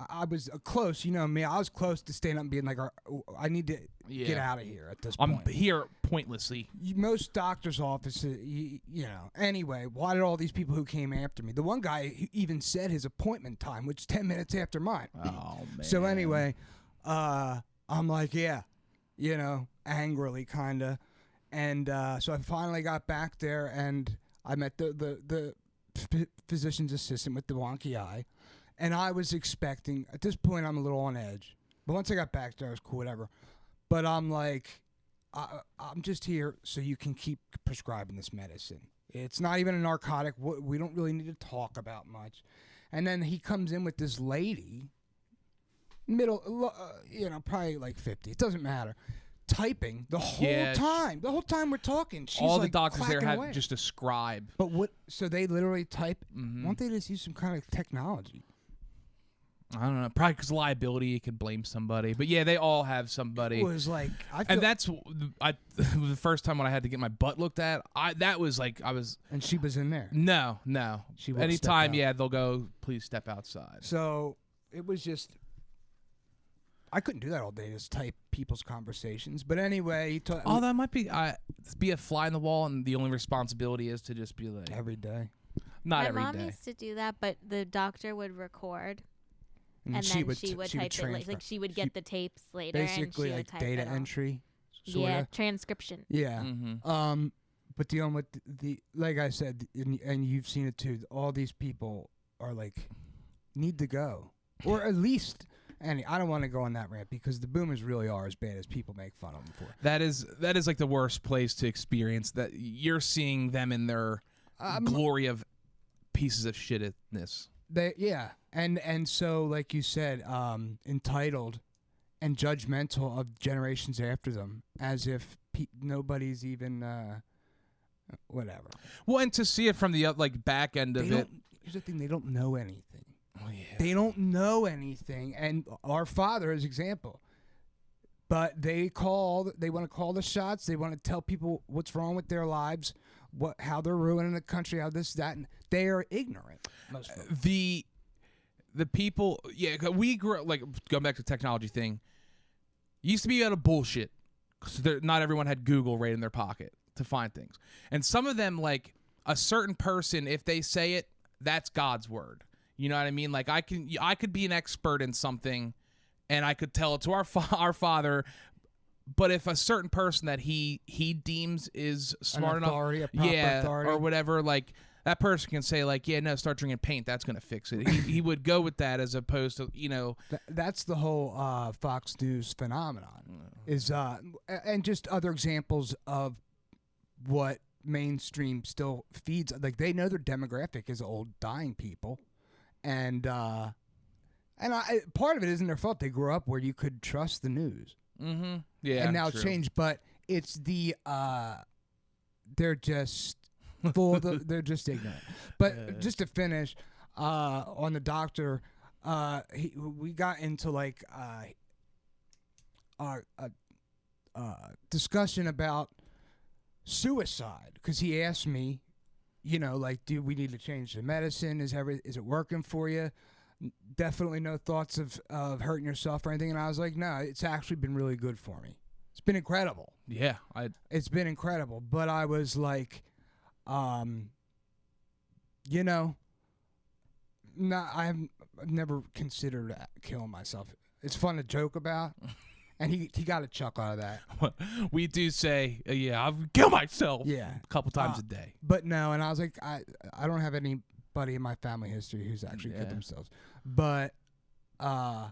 I was close, you know me. I was close to standing up and being like, I need to get out of here at this point. I'm here pointlessly. Most doctor's offices, Anyway, why did all these people who came after me? The one guy even said his appointment time, which is 10 minutes after mine. Oh, man. So anyway, I'm like, angrily kind of. And so I finally got back there, and I met the physician's assistant with the wonky eye. And I was expecting, at this point, I'm a little on edge. But once I got back there, I was cool, whatever. But I'm like, I'm just here so you can keep prescribing this medicine. It's not even a narcotic. We don't really need to talk about much. And then he comes in with this lady, probably like 50. It doesn't matter. Typing the whole time. The whole time we're talking. She's all the like doctors there clacking have away. just a scribe. But so they literally type. Mm-hmm. Why don't they just use some kind of technology? I don't know. Probably because liability, you could blame somebody. But yeah, they all have somebody. It was like, and that's the first time when I had to get my butt looked at. That was like I was. And she was in there. No. She won't Anytime, step out. they'll go. Please step outside. So it was just. I couldn't do that all day. Just type people's conversations. But anyway, That might be a fly in the wall, and the only responsibility is to just be like every day. Not My every mom day. used to do that, but the doctor would record. And then she would type it. transfer. Like she would get the tapes later, Basically, and she like would type data it all. entry. Sorta. Yeah, transcription. Yeah. Mm-hmm. But dealing with the like I said, and you've seen it too. All these people are like, need to go, or at least. And I don't want to go on that rant because the boomers really are as bad as people make fun of them for. That is like the worst place to experience that. You're seeing them in their glory of pieces of shitness. And so like you said, entitled and judgmental of generations after them, as if nobody's even whatever. Well, and to see it from the back end of it. Here's the thing: they don't know anything. Oh, yeah. They don't know anything, and our father is example. But they want to call the shots. They want to tell people what's wrong with their lives, how they're ruining the country, how this, that, and they are ignorant. Most of them. The people, we grew up, going back to the technology thing, used to be out of bullshit because not everyone had Google right in their pocket to find things. And some of them, like a certain person, if they say it, that's God's word. You know what I mean? Like I could be an expert in something, and I could tell it to our father. But if a certain person that he deems is smart enough, a proper authority. or whatever, like that person can say start drinking paint. That's gonna fix it. He would go with that as opposed to That's the whole Fox News phenomenon. Is and just other examples of what mainstream still feeds. Like they know their demographic is old, dying people. And part of it isn't their fault. They grew up where you could trust the news. Mm-hmm. Yeah, and now true. it's changed, but it's they're just full. They're just ignorant. But just to finish, on the doctor, we got into like a discussion about suicide because he asked me. Do we need to change the medicine? Is it working for you? Definitely no thoughts of hurting yourself or anything. And I was like, no, it's actually been really good for me. It's been incredible. Yeah, it's been incredible. But I was like, I've never considered killing myself. It's fun to joke about. And he got a chuckle out of that. We do say, I'll kill myself. Yeah, a couple times a day. But no, and I was like, I don't have anybody in my family history who's actually killed themselves. But on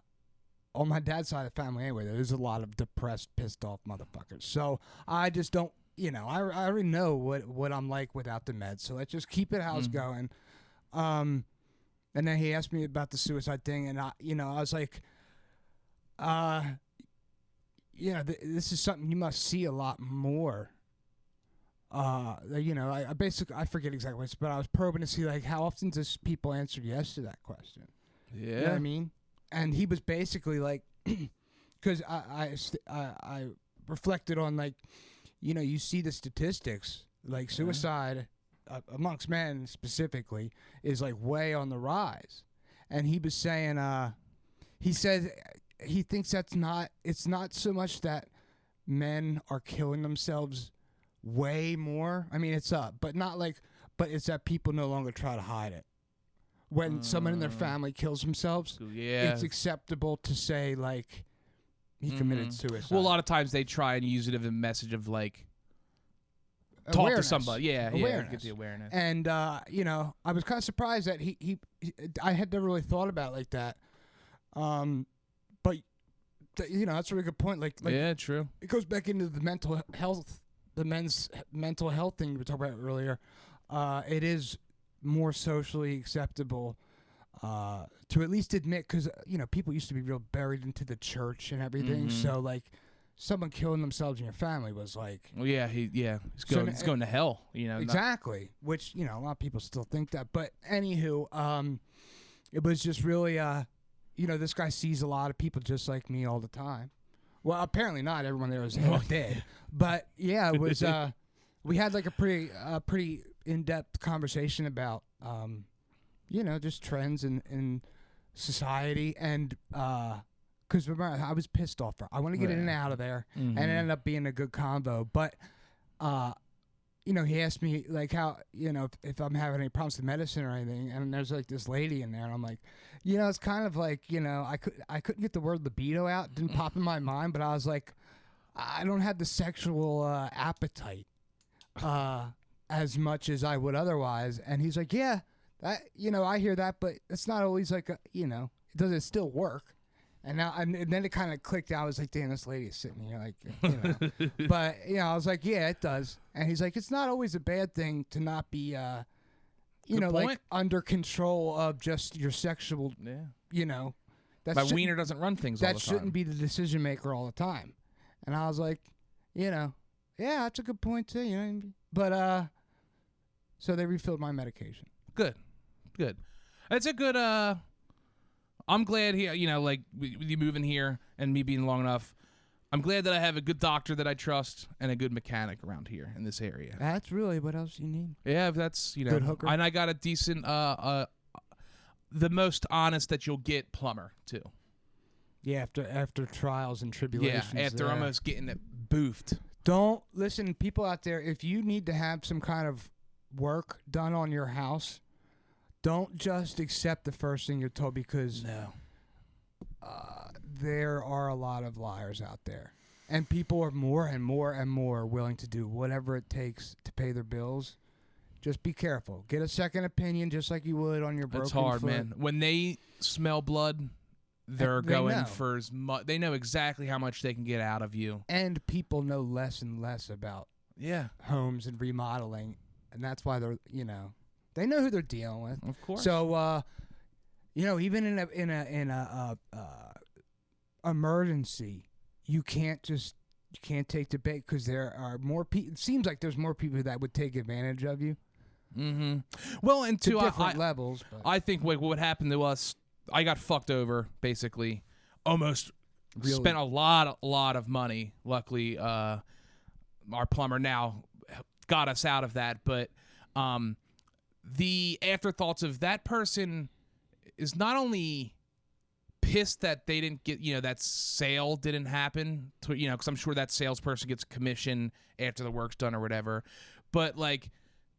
my dad's side of the family anyway, there's a lot of depressed, pissed off motherfuckers. So I just don't, I already know what I'm like without the meds. So let's just keep it how it's going. And then he asked me about the suicide thing, and I was like, this is something you must see a lot more. I basically, I forget exactly what it's, but I was probing to see like how often does people answer yes to that question. Yeah, you know what I mean. And he was basically like, because I reflected on like, you see the statistics like suicide amongst men specifically is like way on the rise, and he was saying he said he thinks it's not so much that men are killing themselves way more. I mean, it's up, but it's that people no longer try to hide it. When someone in their family kills themselves, it's acceptable to say like he committed suicide. Well, a lot of times they try and use it as a message of like talk to somebody. Yeah, get the awareness. And I was kind of surprised that he I had never really thought about it like that. But that's a really good point. Like yeah, true. It goes back into the mental health, the men's mental health thing we talked about earlier. it is more socially acceptable to at least admit, because people used to be real buried into the church and everything. So like, someone killing themselves in your family was like, well, he's going to hell. Exactly. Which a lot of people still think that. But anywho, it was just really this guy sees a lot of people just like me all the time. Well, apparently not everyone there is dead, but yeah, it was. We had like a pretty in-depth conversation about just trends in society, and because remember, I was pissed off. I want to get in and out of there, and it ended up being a good convo. But he asked me like how if I'm having any problems with medicine or anything, and there's like this lady in there, and I'm like, it's kind of like I couldn't get the word libido out, it didn't pop in my mind, but I was like, I don't have the sexual appetite as much as I would otherwise. And he's like, yeah, that I hear that, but it's not always like does it still work? And now and then it kind of clicked. I was like, damn, this lady is sitting here like but I was like, yeah, it does. And he's like, it's not always a bad thing to not be like under control of just your sexual my wiener doesn't run things all the time. That shouldn't be the decision maker all the time. And I was like, yeah, that's a good point too, But so they refilled my medication. Good. That's a good I'm glad here, like with you moving here and me being long enough, I'm glad that I have a good doctor that I trust and a good mechanic around here in this area. That's really what else you need. Yeah, that's good hooker. And I got a decent the most honest that you'll get plumber too. Yeah, after trials and tribulations. Yeah, after almost getting it boofed. Don't listen, people out there, if you need to have some kind of work done on your house, don't just accept the first thing you're told, because there are a lot of liars out there. And people are more and more and more willing to do whatever it takes to pay their bills. Just be careful. Get a second opinion just like you would on your broken foot. It's hard, man. When they smell blood, they're going for as much. They know exactly how much they can get out of you. And people know less and less about homes and remodeling. And that's why they're, they know who they're dealing with. Of course. So, even in a emergency, you can't take the bait, because there are more people. It seems like there's more people that would take advantage of you. Mm-hmm. Well, and to different levels. But. I think what happened to us, I got fucked over, basically. Almost spent a lot of money. Luckily, our plumber now got us out of that, but the afterthoughts of that person is not only pissed that they didn't get, that sale didn't happen, because I'm sure that salesperson gets commission after the work's done or whatever, but like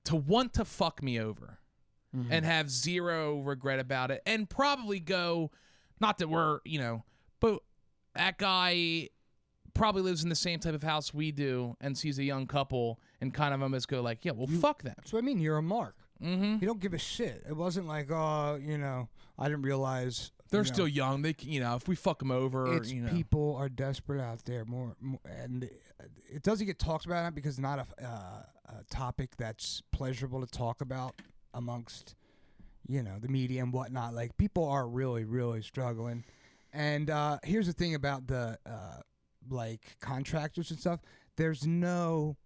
to want to fuck me over and have zero regret about it, and probably go, not that we're, but that guy probably lives in the same type of house we do and sees a young couple and kind of almost go like, yeah, well, fuck them. That's what I mean. You're a mark. You don't give a shit. It wasn't like, I didn't realize. They're still young. They, if we fuck them over, people are desperate out there more, and it doesn't get talked about because it's not a topic that's pleasurable to talk about amongst, the media and whatnot. Like, people are really, really struggling. And here's the thing about the like contractors and stuff. There's no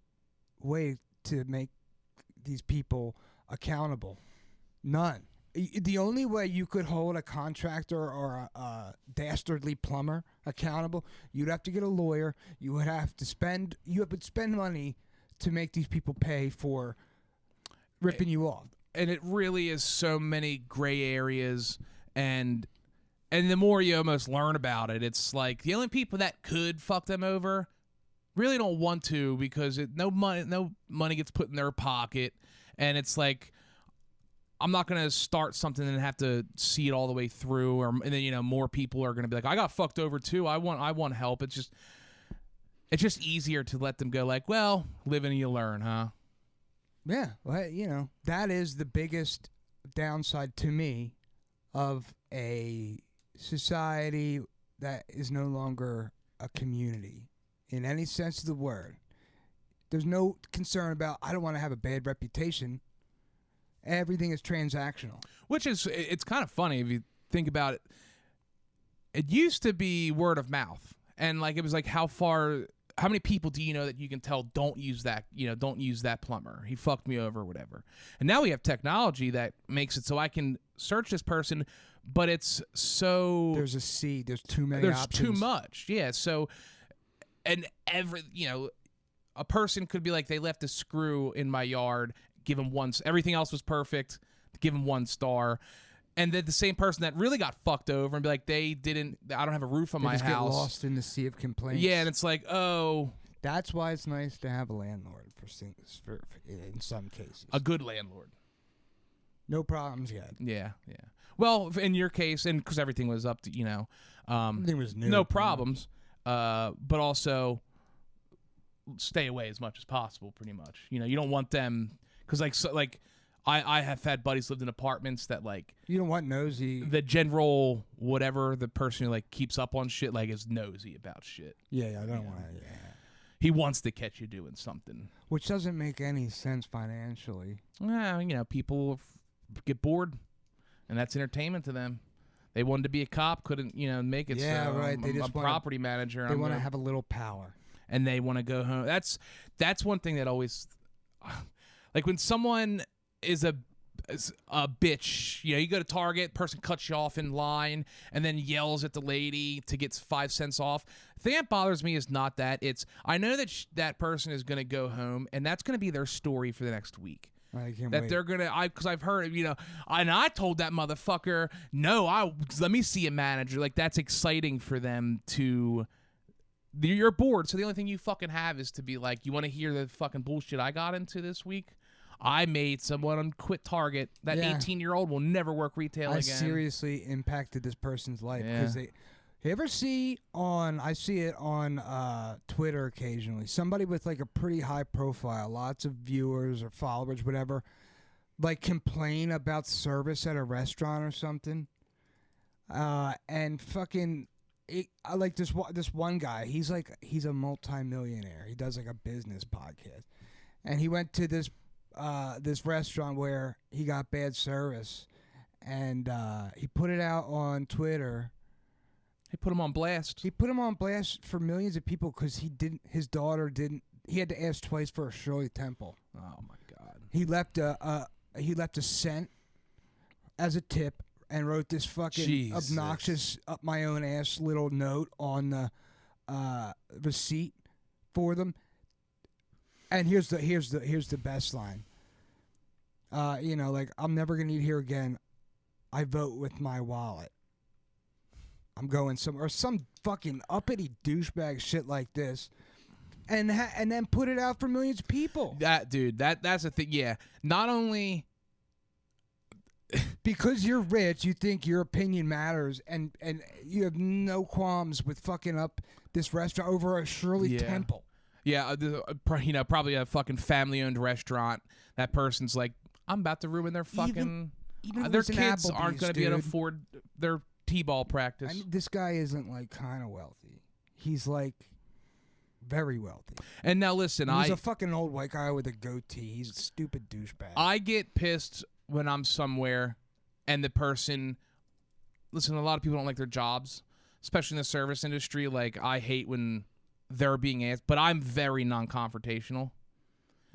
way to make these people accountable. None. The only way you could hold a contractor or a dastardly plumber accountable, you'd have to get a lawyer. You would spend money to make these people pay for ripping you off. And it really is so many gray areas, and the more you almost learn about it, it's like the only people that could fuck them over really don't want to, because no money gets put in their pocket, and it's like, I'm not going to start something and have to see it all the way through, and then more people are going to be like, I got fucked over too. I want help. It's just easier to let them go like, well, live and you learn, huh? Yeah, well, that is the biggest downside to me of a society that is no longer a community in any sense of the word. There's no concern about, I don't want to have a bad reputation. Everything is transactional. Which is, it's kind of funny if you think about it. It used to be word of mouth. And like, it was like, how many people do you know that you can tell don't use that plumber? He fucked me over or whatever. And now we have technology that makes it so I can search this person, but it's so... There's too many There's options. too much. Yeah, so... And a person could be like, they left a screw in my yard, give him everything else was perfect, give him 1 star. And then the same person that really got fucked over and be like, I don't have a roof on my just house. Get lost in the sea of complaints. Yeah, and it's like, oh. That's why it's nice to have a landlord for in some cases. A good landlord. No problems yet. Yeah. Well, in your case, and because everything was up to, everything was new. No problems, but also stay away as much as possible, pretty much. You don't want them, because I have had buddies lived in apartments that like... You don't want nosy... The general whatever, the person who like keeps up on shit, like is nosy about shit. Yeah, I don't want to... Yeah. He wants to catch you doing something. Which doesn't make any sense financially. Yeah, people get bored, and that's entertainment to them. They wanted to be a cop, couldn't, make it. Yeah, so right. I'm a property manager. They want to have a little power. And they want to go home. That's one thing that always... Like when someone is a bitch, you go to Target, person cuts you off in line and then yells at the lady to get 5 cents off. The thing that bothers me is not that. It's, I know that that person is going to go home and that's going to be their story for the next week. I can't that wait. They're going to, because I've heard, and I told that motherfucker, no, let me see a manager. Like, that's exciting for them to... You're bored, so the only thing you fucking have is to be like, you want to hear the fucking bullshit I got into this week? I made someone quit Target. That 18-year-old will never work retail again. I seriously impacted this person's life because you ever see I see it on Twitter occasionally. Somebody with like a pretty high profile, lots of viewers or followers, whatever, like complain about service at a restaurant or something, and fucking. I like this one guy. He's a multi-millionaire. He does like a business podcast, and he went to this restaurant where he got bad service, and he put it out on Twitter. He put him on blast. He put him on blast for millions of people because his daughter didn't. He had to ask twice for a Shirley Temple. Oh my God. He left a cent as a tip and wrote this fucking obnoxious up my own ass little note on the receipt for them. And here's the best line. I'm never gonna eat here again. I vote with my wallet. I'm going somewhere, or some fucking uppity douchebag shit like this, and then put it out for millions of people. That's the thing. Yeah, not only because you're rich, you think your opinion matters, and you have no qualms with fucking up this restaurant over a Shirley Temple. Yeah, probably a fucking family-owned restaurant. That person's like, I'm about to ruin their fucking... Even their kids aren't going to be able to afford their t-ball practice. I mean, this guy isn't like kind of wealthy. He's like very wealthy. And now listen, he's a fucking old white guy with a goatee. He's a stupid douchebag. I get pissed when I'm somewhere and the person... Listen, a lot of people don't like their jobs, especially in the service industry. Like, I hate when they're being asked, but I'm very non-confrontational.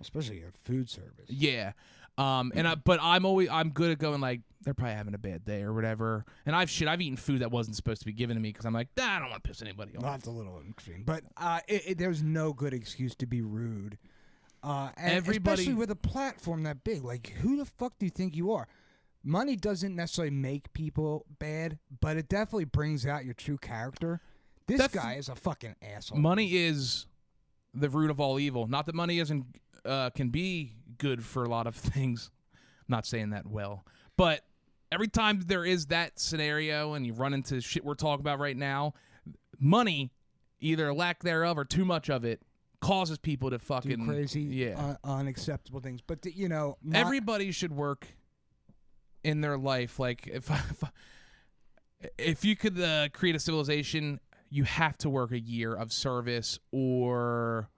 Especially in food service. Yeah. But I'm good at going like, they're probably having a bad day or whatever. And I've eaten food that wasn't supposed to be given to me because I'm like, I don't want to piss anybody off. That's a little extreme, but there's no good excuse to be rude. And especially with a platform that big, like who the fuck do you think you are? Money doesn't necessarily make people bad, but it definitely brings out your true character. This guy is a fucking asshole. Money is the root of all evil. Not that money can be good for a lot of things. I'm not saying that well. But every time there is that scenario and you run into shit we're talking about right now, money, either lack thereof or too much of it, causes people to fucking... do crazy, unacceptable things. But, everybody should work in their life. Like, if you could create a civilization, you have to work a year of service or...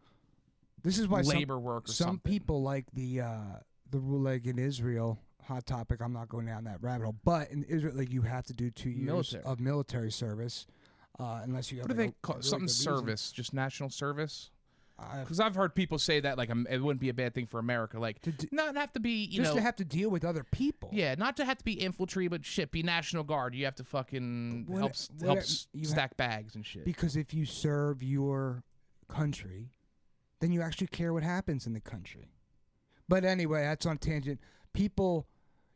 This is why labor work or some something. people like the rule like in Israel, hot topic. I'm not going down that rabbit hole. But in Israel, like, you have to do 2 years Military. of military service, unless you have. What do like, they call really something good reason. service? Just national service? Uh, Because I've heard people say that like it wouldn't be a bad thing for America. Like not have to be just to have to deal with other people. Yeah, not to have to be infantry, but shit, be National Guard. You have to fucking help stack bags and shit. Because if you serve your country, then you actually care what happens in the country. But anyway, that's on tangent. People,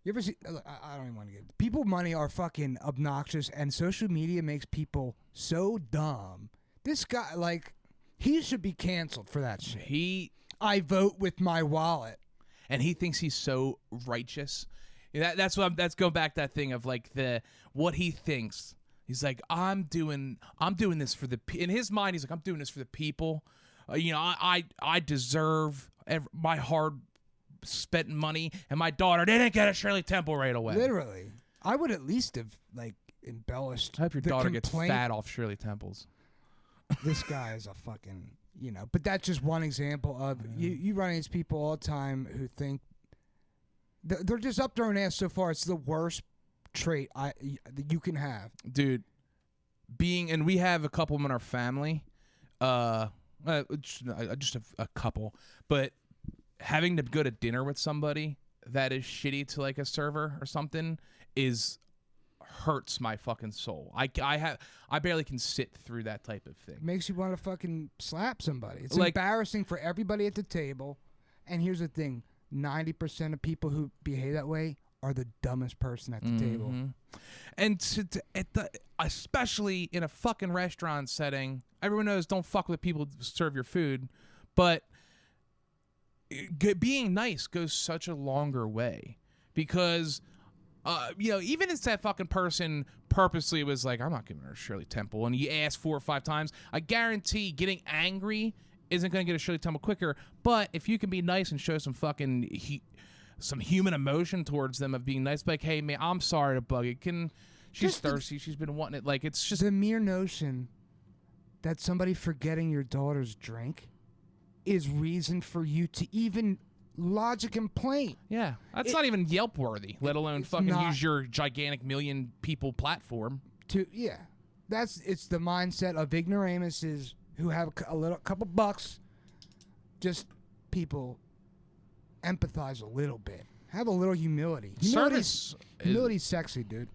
you ever see? I don't even want to get. People money are fucking obnoxious, and social media makes people so dumb. This guy, like, he should be canceled for that shit. I vote with my wallet. And he thinks he's so righteous. That's going back to that thing of like what he thinks. He's like, I'm doing this for the in his mind. He's like, I'm doing this for the people. I deserve my hard spent money, and my daughter didn't get a Shirley Temple right away. Literally, I would at least have like embellished. I hope your daughter gets fat off Shirley Temples. This guy is a fucking, but that's just one example of you run into people all the time who think they're just up their own ass so far. It's the worst trait that you can have, dude. And we have a couple in our family, just a couple, but having to go to dinner with somebody that is shitty to like a server or something hurts my fucking soul. I barely can sit through that type of thing. Makes you want to fucking slap somebody. It's like, embarrassing for everybody at the table. And here's the thing: 90% of people who behave that way are the dumbest person at the table. And especially in a fucking restaurant setting, everyone knows don't fuck with people who serve your food, but being nice goes such a longer way because, even if that fucking person purposely was like, I'm not giving her a Shirley Temple, and you ask 4 or 5 times, I guarantee getting angry isn't going to get a Shirley Temple quicker. But if you can be nice and show some fucking some human emotion towards them of being nice, like, hey man, I'm sorry to bug you. She's thirsty. She's been wanting it. Like, it's just the mere notion that somebody forgetting your daughter's drink is reason for you to even lodge a complaint. Yeah, that's not even Yelp worthy, let alone fucking use your gigantic million people platform. It's the mindset of ignoramuses who have a couple bucks. Just people empathize a little bit. Have a little humility. Humility's sexy, dude.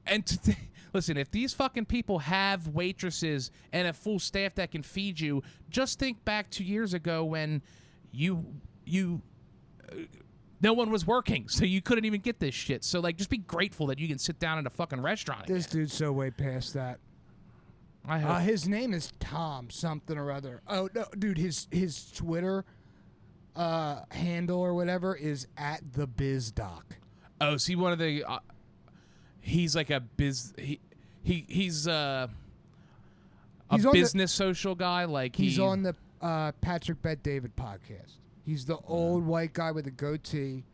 And listen, if these fucking people have waitresses and a full staff that can feed you, just think back 2 years ago when no one was working, so you couldn't even get this shit. So, like, just be grateful that you can sit down at a fucking restaurant This dude's so way past that. I hope. His name is Tom something or other. Oh, no, dude, his Twitter handle or whatever is @thebizdoc. Oh, is he one of the... he's like a he's a business social guy. Like he's on the Patrick Bet David podcast. He's the old white guy with a goatee.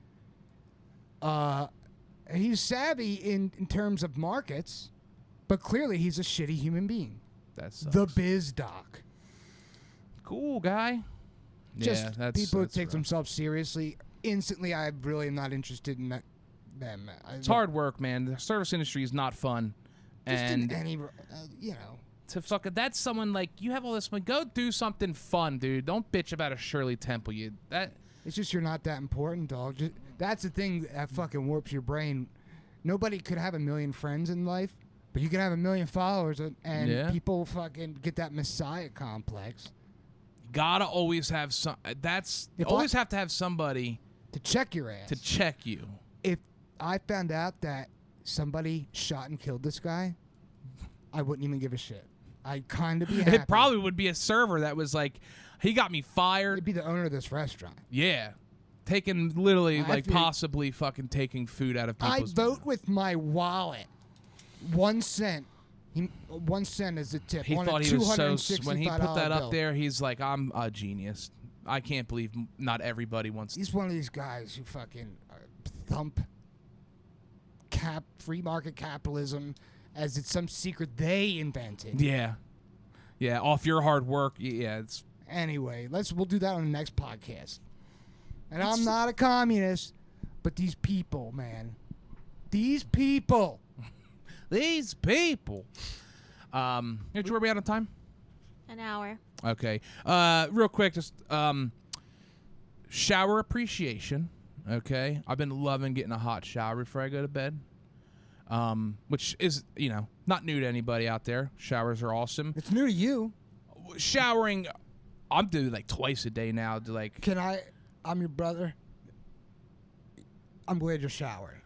He's savvy in terms of markets, but clearly he's a shitty human being. That's the BizDoc. Cool guy. Just people who take rough. themselves seriously. Instantly, I really am not interested in that. Them. It's hard work, man. The service industry is not fun. Just and in any, to fuck it, that's someone like you have all this money. Go do something fun, dude. Don't bitch about a Shirley Temple. It's just you're not that important, dog. That's the thing that fucking warps your brain. Nobody could have 1 million friends in life, but you can have 1 million followers, and people fucking get that messiah complex. You gotta always have some. Have to have somebody to check your ass. To check you. If I found out that somebody shot and killed this guy, I wouldn't even give a shit. I'd kind of be happy. It probably would be a server that was like, he got me fired. It'd be the owner of this restaurant. Yeah. Possibly fucking taking food out of people's... I vote with my wallet. 1 cent. 1 cent is a tip. He on thought a he was so... When he put that bill. up there, he's like, I'm a genius. I can't believe not everybody wants... He's one of these guys who fucking thump free market capitalism as it's some secret they invented. Yeah. Yeah, off your hard work. Yeah, it's... Anyway, we'll do that on the next podcast. And I'm not a communist, But these people, man. These people. These people. Rich, where are we out of time? An hour. Okay. Real quick, just shower appreciation. Okay. I've been loving getting a hot shower before I go to bed. Which is, not new to anybody out there. Showers are awesome. It's new to you. Showering, I'm doing like twice a day now. I'm your brother. I'm glad you're showering.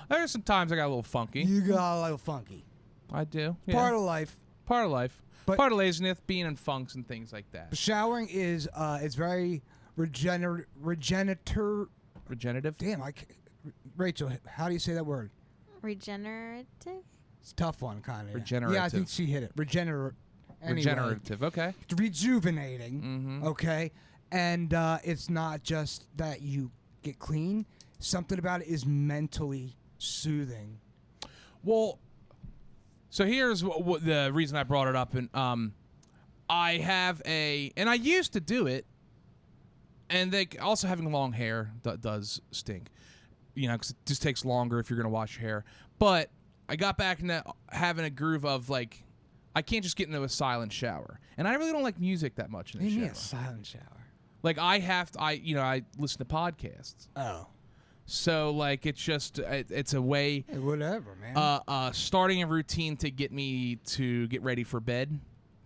There's some times I got a little funky. You got a little funky. I do. Yeah. Part of life. Part of life. But part of laziness, being in funks and things like that. Showering is it's very regenerative. Damn, Rachel, how do you say that word? Regenerative? It's a tough one, kind of. Regenerative. Yeah, I think she hit it. Regenerative. Okay. It's rejuvenating. Mm-hmm. Okay. And it's not just that you get clean. Something about it is mentally soothing. Well, so here's what the reason I brought it up. And I have and I used to do it, and also having long hair does stink. Because it just takes longer if you're going to wash your hair. But I got back into having a groove of, like, I can't just get into a silent shower. And I really don't like music that much in the shower. You need a silent shower. Like, I listen to podcasts. Oh. So, like, it's just, it's a way. Hey, whatever, man. Starting a routine to get me to get ready for bed,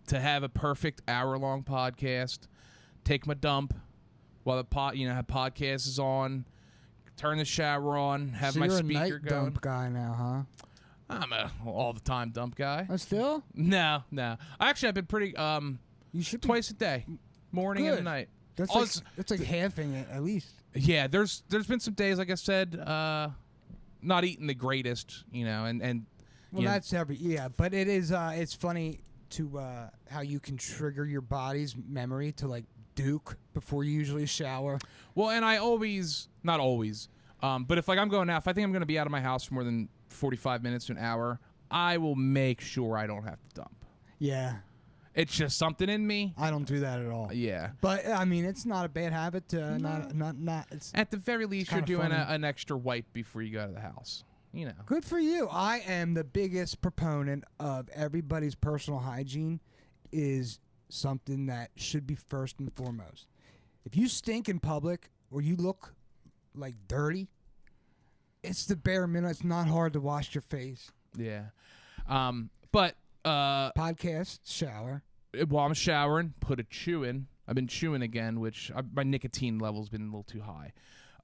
to have a perfect hour-long podcast, take my dump while the have podcast is on, turn the shower on, have my speaker you're a night going. dump guy now, huh? I'm a all-the-time dump guy. Still? No. Actually, I've been pretty, you should twice a day, morning and night. That's like halving it, at least. Yeah, there's been some days, like I said, not eating the greatest, and well, that's but it is it's funny to how you can trigger your body's memory to like Duke before you usually shower. Well, and I not always, but if I'm going out, if I think I'm going to be out of my house for more than 45 minutes to an hour, I will make sure I don't have to dump. Yeah. It's just something in me. I don't do that at all. Yeah. But I mean, it's not a bad habit to not it's at the very least you're doing funny. an extra wipe before you go out of the house. Good for you. I am the biggest proponent of everybody's personal hygiene is something that should be first and foremost. If you stink in public or you look like dirty, it's the bare minimum. It's not hard to wash your face. Yeah. But podcast, shower. While I'm showering, put a chew in. I've been chewing again, which my nicotine level's been a little too high.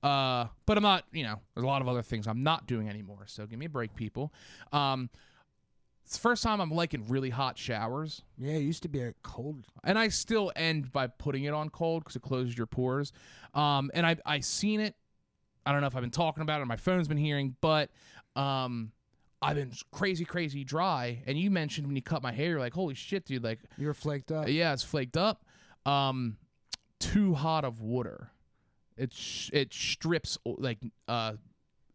But I'm not, there's a lot of other things I'm not doing anymore. So give me a break, people. It's the first time I'm liking really hot showers. Yeah, it used to be a cold. And I still end by putting it on cold because it closes your pores. And I seen it. I don't know if I've been talking about it or my phone's been hearing, but I've been crazy dry. And you mentioned when you cut my hair, you're like, holy shit, dude. Like, you were flaked up. Yeah, it's flaked up. Too hot of water. It strips like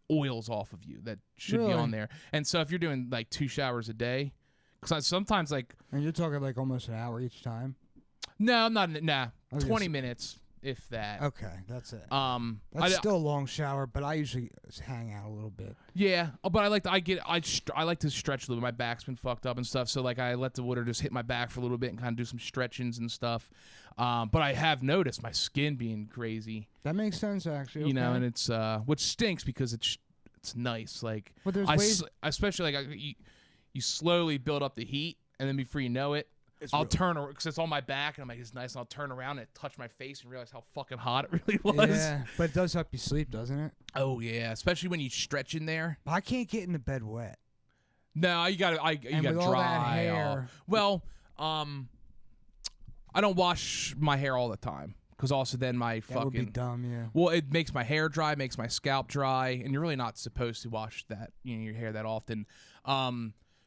oils off of you that should be on there. And so if you're doing like 2 showers a day, because sometimes like, and you're talking like almost an hour each time. No, I'm not. Nah, 20 minutes if that. Okay, that's it. That's still a long shower, but I usually hang out a little bit. Yeah, but I like to stretch a little bit. My back's been fucked up and stuff, so like I let the water just hit my back for a little bit and kind of do some stretchings and stuff. But I have noticed my skin being crazy. That makes sense, actually. Okay. And it's which stinks because it's nice. Like, but there's ways, especially like you slowly build up the heat, and then before you know it, I'll turn because it's on my back, and I'm like, it's nice. And I'll turn around and touch my face and realize how fucking hot it really was. Yeah, but it does help you sleep, doesn't it? Oh yeah, especially when you stretch in there. I can't get into bed wet. No, you got to dry all that hair. Well, I don't wash my hair all the time because also then my that would be dumb, yeah. Well, it makes my hair dry, makes my scalp dry, and you're really not supposed to wash that your hair that often.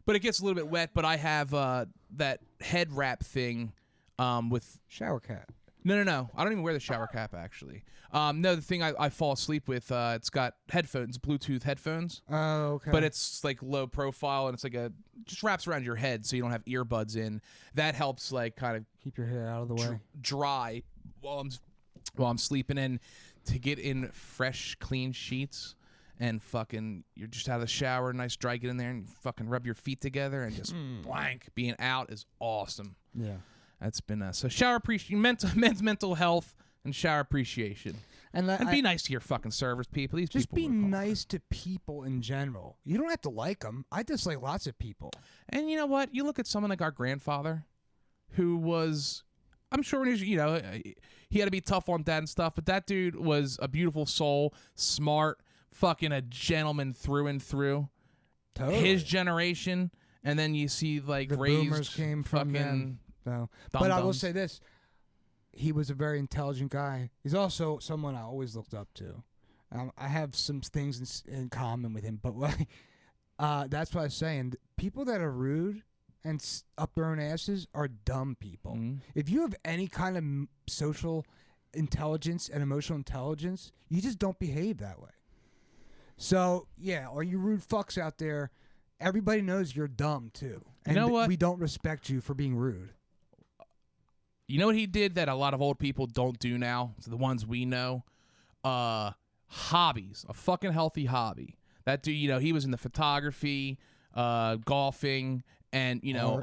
But it gets a little bit wet. But I have that head wrap thing with shower cap. No. I don't even wear the shower cap actually. No, the thing I fall asleep with. It's got headphones, Bluetooth headphones. Oh, okay. But it's like low profile and it's like just wraps around your head so you don't have earbuds in. That helps like kind of keep your hair out of the way. Dry while I'm sleeping. And to get in fresh, clean sheets and fucking you're just out of the shower, nice dry, get in there and you fucking rub your feet together and just blank. Being out is awesome. Yeah. That's been so shower appreciation, men's mental health and shower appreciation. And be nice to your fucking servers people. These just people be nice to people in general. You don't have to like them. I dislike lots of people. And you know what? You look at someone like our grandfather, who was, I'm sure when he was, you know, he had to be tough on dad and stuff, but that dude was a beautiful soul, smart, fucking a gentleman through and through. Totally. His generation, and then you see like the raised boomers came from them. So. But I will say this. He was a very intelligent guy. He's also someone I always looked up to. I have some things in common with him, but that's what I was saying. People that are rude and up their own asses are dumb people. Mm-hmm. If you have any kind of social intelligence and emotional intelligence, you just don't behave that way. So, yeah, all you rude fucks out there, everybody knows you're dumb, too. And you know what? We don't respect you for being rude. You know what he did that a lot of old people don't do now? So the ones we know? Hobbies. A fucking healthy hobby. That dude, you know, he was in the photography, golfing, and, you know,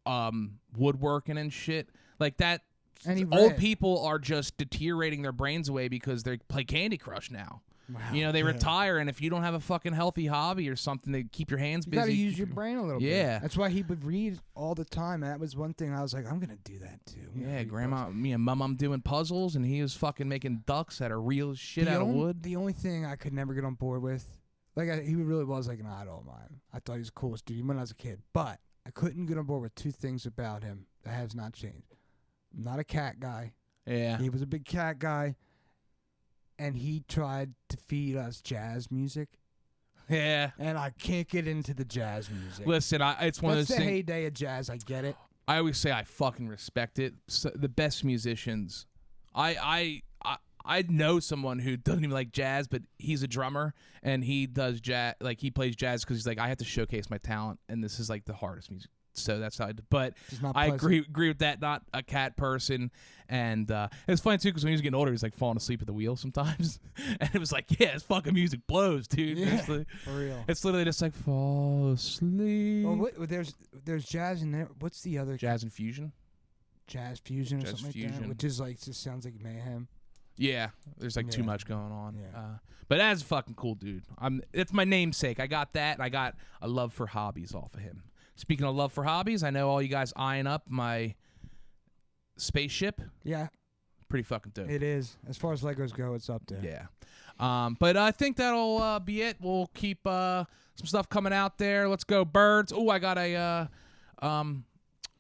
all woodworking and shit. Like that. And old people are just deteriorating their brains away because they play Candy Crush now. Wow, you know, they retire, and if you don't have a fucking healthy hobby or something to keep your hands busy, you gotta use your brain a little bit. Yeah. That's why he would read all the time, and that was one thing I was like, I'm gonna do that too. Yeah, Grandma, me and Mom doing puzzles, and he was fucking making ducks that are real shit out of wood. The only thing I could never get on board with, he really was like an idol of mine. I thought he was the coolest dude when I was a kid, but I couldn't get on board with two things about him that has not changed. I'm not a cat guy. Yeah. He was a big cat guy. And he tried to feed us jazz music. Yeah. And I can't get into the jazz music. Listen, it's one of those things. That's the heyday of jazz. I get it. I always say I fucking respect it. So the best musicians. I know someone who doesn't even like jazz, but he's a drummer and he does jazz. Like he plays jazz because he's like, I have to showcase my talent, and this is like the hardest music. So that's how I do. But I agree with that. Not a cat person. And it's funny, too, because when he was getting older, he was like falling asleep at the wheel sometimes. And it was like, yeah, this fucking music blows, dude. Yeah, for real. It's literally just like, fall asleep. Well, there's jazz in there. What's the other? Jazz and fusion? Jazz fusion or something like that? Which is like, just sounds like mayhem. Yeah, there's like too much going on. Yeah. But that's a fucking cool dude. It's my namesake. I got that, and I got a love for hobbies off of him. Speaking of love for hobbies, I know all you guys eyeing up my spaceship. Yeah. Pretty fucking dope. It is. As far as Legos go, it's up there. Yeah. But I think that'll be it. We'll keep some stuff coming out there. Let's go Birds. Oh, I got a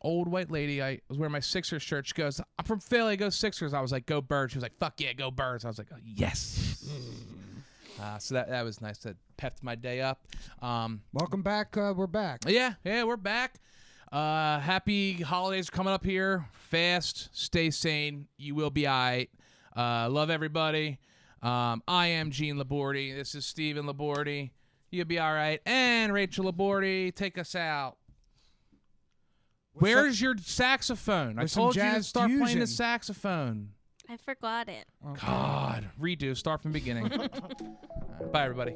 old white lady. I was wearing my Sixers shirt. She goes, I'm from Philly. Go Sixers. I was like, go Birds. She was like, fuck yeah, go Birds. I was like, oh, yes. So that was nice. That pepped my day up. Welcome back. We're back. Yeah, we're back. Happy holidays coming up here. Fast. Stay sane. You will be aight. Love everybody. I am Gene Labordi. This is Steven Labordi. You'll be all right. And Rachel Labordi, take us out. Where's your saxophone? I told you to start playing the saxophone. I forgot it. Okay. God. Redo. Start from the beginning. Bye, everybody.